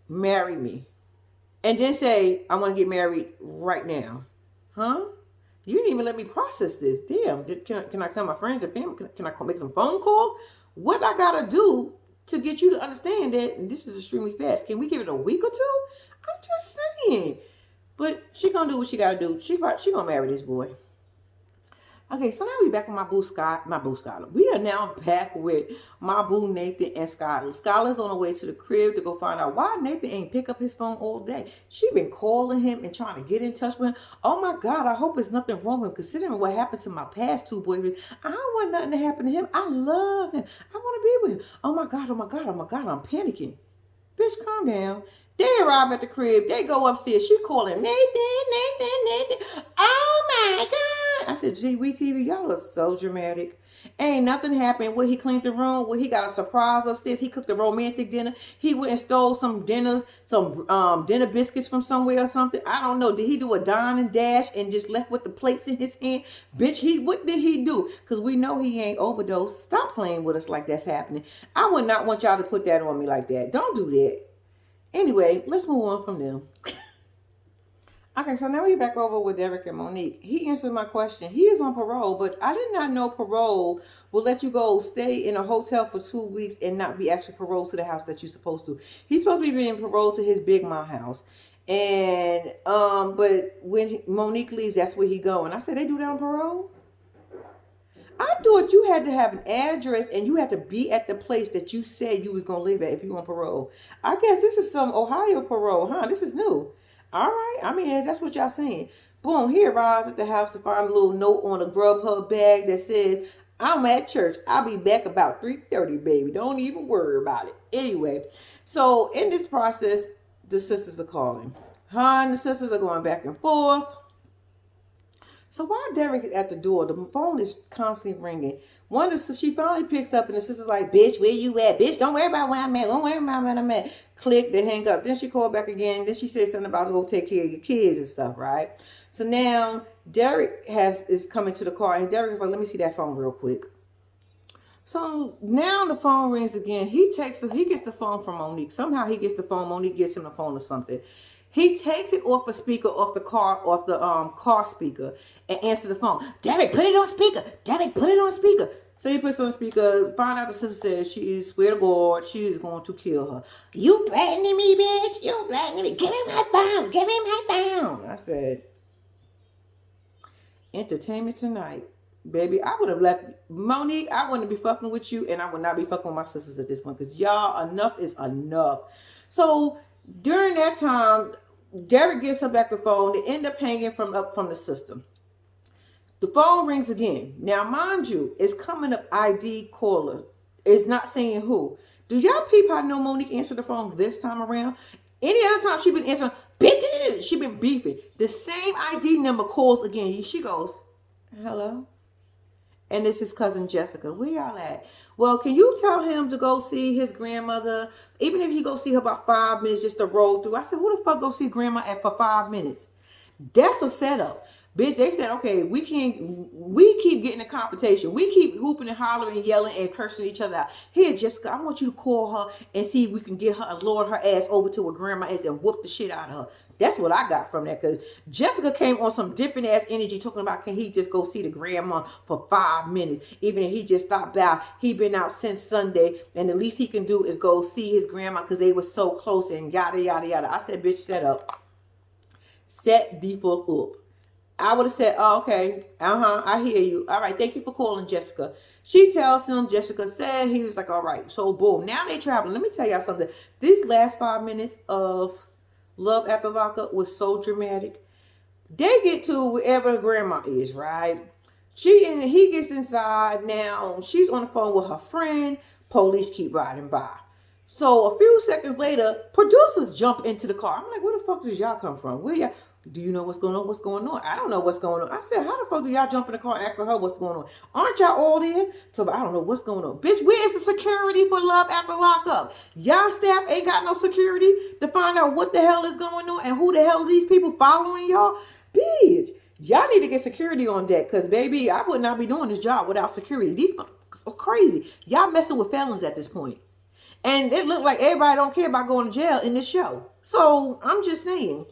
[SPEAKER 1] "Marry me," and then say I want to get married right now, huh? You didn't even let me process this. Damn, can I tell my friends and family? Can I make some phone call? What I gotta do to get you to understand that this is extremely fast? Can we give it a week or two? I'm just saying. But she gonna do what she gotta do. She gonna marry this boy. Okay, so now we back with my boo Skylar. We are now back with my boo Nathan and Skylar. Skylar's on the way to the crib to go find out why Nathan ain't pick up his phone all day. She been calling him and trying to get in touch with him. Oh my God, I hope there's nothing wrong with him. Considering what happened to my past 2 boyfriends, I don't want nothing to happen to him. I love him. I want to be with him. Oh my God, I'm panicking. Bitch, calm down. They arrive at the crib. They go upstairs. She calling Nathan. Oh my God. I said, gee, WeTV, y'all are so dramatic. Ain't nothing happened. He cleaned the room? He got a surprise upstairs? He cooked a romantic dinner? He went and stole some dinner biscuits from somewhere or something? I don't know. Did he do a dine and dash and just left with the plates in his hand? Bitch, what did he do? Because we know he ain't overdosed. Stop playing with us like that's happening. I would not want y'all to put that on me like that. Don't do that. Anyway, let's move on from them. Okay, so now we're back over with Derek and Monique. He answered my question. He is on parole, but I did not know parole will let you go stay in a hotel for 2 weeks and not be actually paroled to the house that you're supposed to. He's supposed to be being paroled to his big mom house. And, but when Monique leaves, that's where he go. And I said, they do that on parole? I thought you had to have an address and you had to be at the place that you said you was going to live at if you on parole. I guess this is some Ohio parole, huh? This is new. All right. I mean, that's what y'all saying. Boom. He arrives at the house to find a little note on a Grubhub bag that says, I'm at church. I'll be back about 3:30, baby. Don't even worry about it. Anyway, so in this process, the sisters are calling. The sisters are going back and forth. So while Derek is at the door, the phone is constantly ringing. She finally picks up, and the sister's like, "Bitch, where you at? Bitch, don't worry about where I'm at. Don't worry about where I'm at." Click, they hang up. Then she called back again. Then she said something about to go take care of your kids and stuff, right? So now Derek is coming to the car, and Derek is like, "Let me see that phone real quick." So now the phone rings again. He gets the phone from Monique. Somehow he gets the phone. Monique gets him the phone or something. He takes it off a speaker, off the car speaker, and answers the phone. Derek, put it on speaker. Derek, put it on speaker. So he puts it on speaker. Find out the sister says she is, swear to God, she is going to kill her. You threatening me, bitch? You threatening me? Give me my phone. Give me my phone. I said, entertainment tonight. Baby, I would have left Monique. I wouldn't be fucking with you, and I would not be fucking with my sisters at this point because y'all, enough is enough. So during that time, Derek gets her back the phone. They end up hanging from the system. The phone rings again. Now, mind you, it's coming up ID caller. It's not saying who. Do y'all peep how no Monique answered the phone this time around? Any other time she been answering, bitch, she been beeping. The same ID number calls again. She goes, hello? And this is cousin Jessica. Where y'all at? Well, can you tell him to go see his grandmother? Even if he go see her about 5 minutes just to roll through. I said, who the fuck go see grandma for 5 minutes? That's a setup. Bitch, they said, okay, we keep getting a confrontation. We keep hooping and hollering and yelling and cursing each other out. Here, Jessica, I want you to call her and see if we can get her and lord her ass over to her grandma ass and whoop the shit out of her. That's what I got from that, because Jessica came on some different ass energy talking about, can he just go see the grandma for 5 minutes? Even if he just stopped by, he been out since Sunday, and the least he can do is go see his grandma because they were so close and yada, yada, yada. I said, bitch, set up. Set the fuck up. I would have said, oh, okay, I hear you. All right, thank you for calling, Jessica. She tells him, Jessica said, he was like, all right. So, boom, now they traveling. Let me tell y'all something. These last 5 minutes of Love After Lockup was so dramatic. They get to wherever grandma is, right? He gets inside. Now she's on the phone with her friend. Police keep riding by. So a few seconds later, producers jump into the car. I'm like, where the fuck did y'all come from? Where y'all? Do you know what's going on? What's going on? I don't know what's going on. I said, how the fuck do y'all jump in the car asking her what's going on? Aren't y'all all there? So I don't know what's going on. Bitch, where's the security for Love After Lockup? Y'all staff ain't got no security to find out what the hell is going on and who the hell these people following y'all? Bitch, y'all need to get security on deck, because baby, I would not be doing this job without security. These are crazy. Y'all messing with felons at this point. And it looked like everybody don't care about going to jail in this show. So I'm just saying.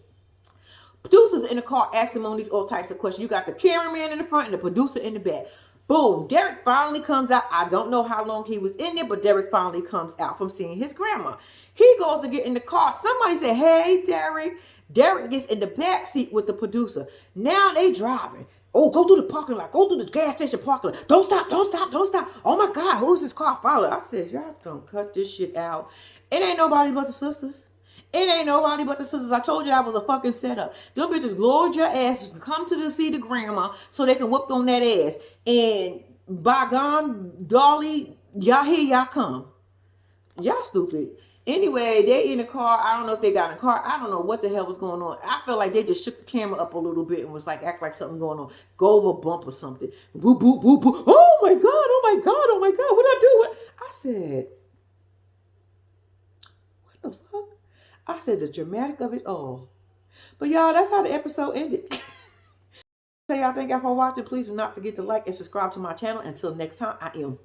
[SPEAKER 1] Producers in the car asking Monique all types of questions. You got the cameraman in the front and the producer in the back. Boom. Derek finally comes out. I don't know how long he was in there, but Derek finally comes out from seeing his grandma. He goes to get in the car. Somebody said, hey, Derek. Derek gets in the back seat with the producer. Now they driving. Oh, go through the parking lot. Go through the gas station parking lot. Don't stop, don't stop, don't stop. Oh, my God, who's this car following? I said, y'all don't cut this shit out. It ain't nobody but the sisters. It ain't nobody but the sisters. I told you that was a fucking setup. Them bitches lured your ass to come to see the grandma so they can whoop on that ass. And by God, Dolly, y'all here, y'all come. Y'all stupid. Anyway, they in the car. I don't know if they got in the car. I don't know what the hell was going on. I feel like they just shook the camera up a little bit and was like, act like something going on. Go over a bump or something. Boop, boop, boop, boop. Oh my God, oh my God, oh my God. What I do? I said, what the fuck? I said the dramatic of it all. But y'all, that's how the episode ended. So y'all, thank y'all for watching. Please do not forget to like and subscribe to my channel. Until next time, I am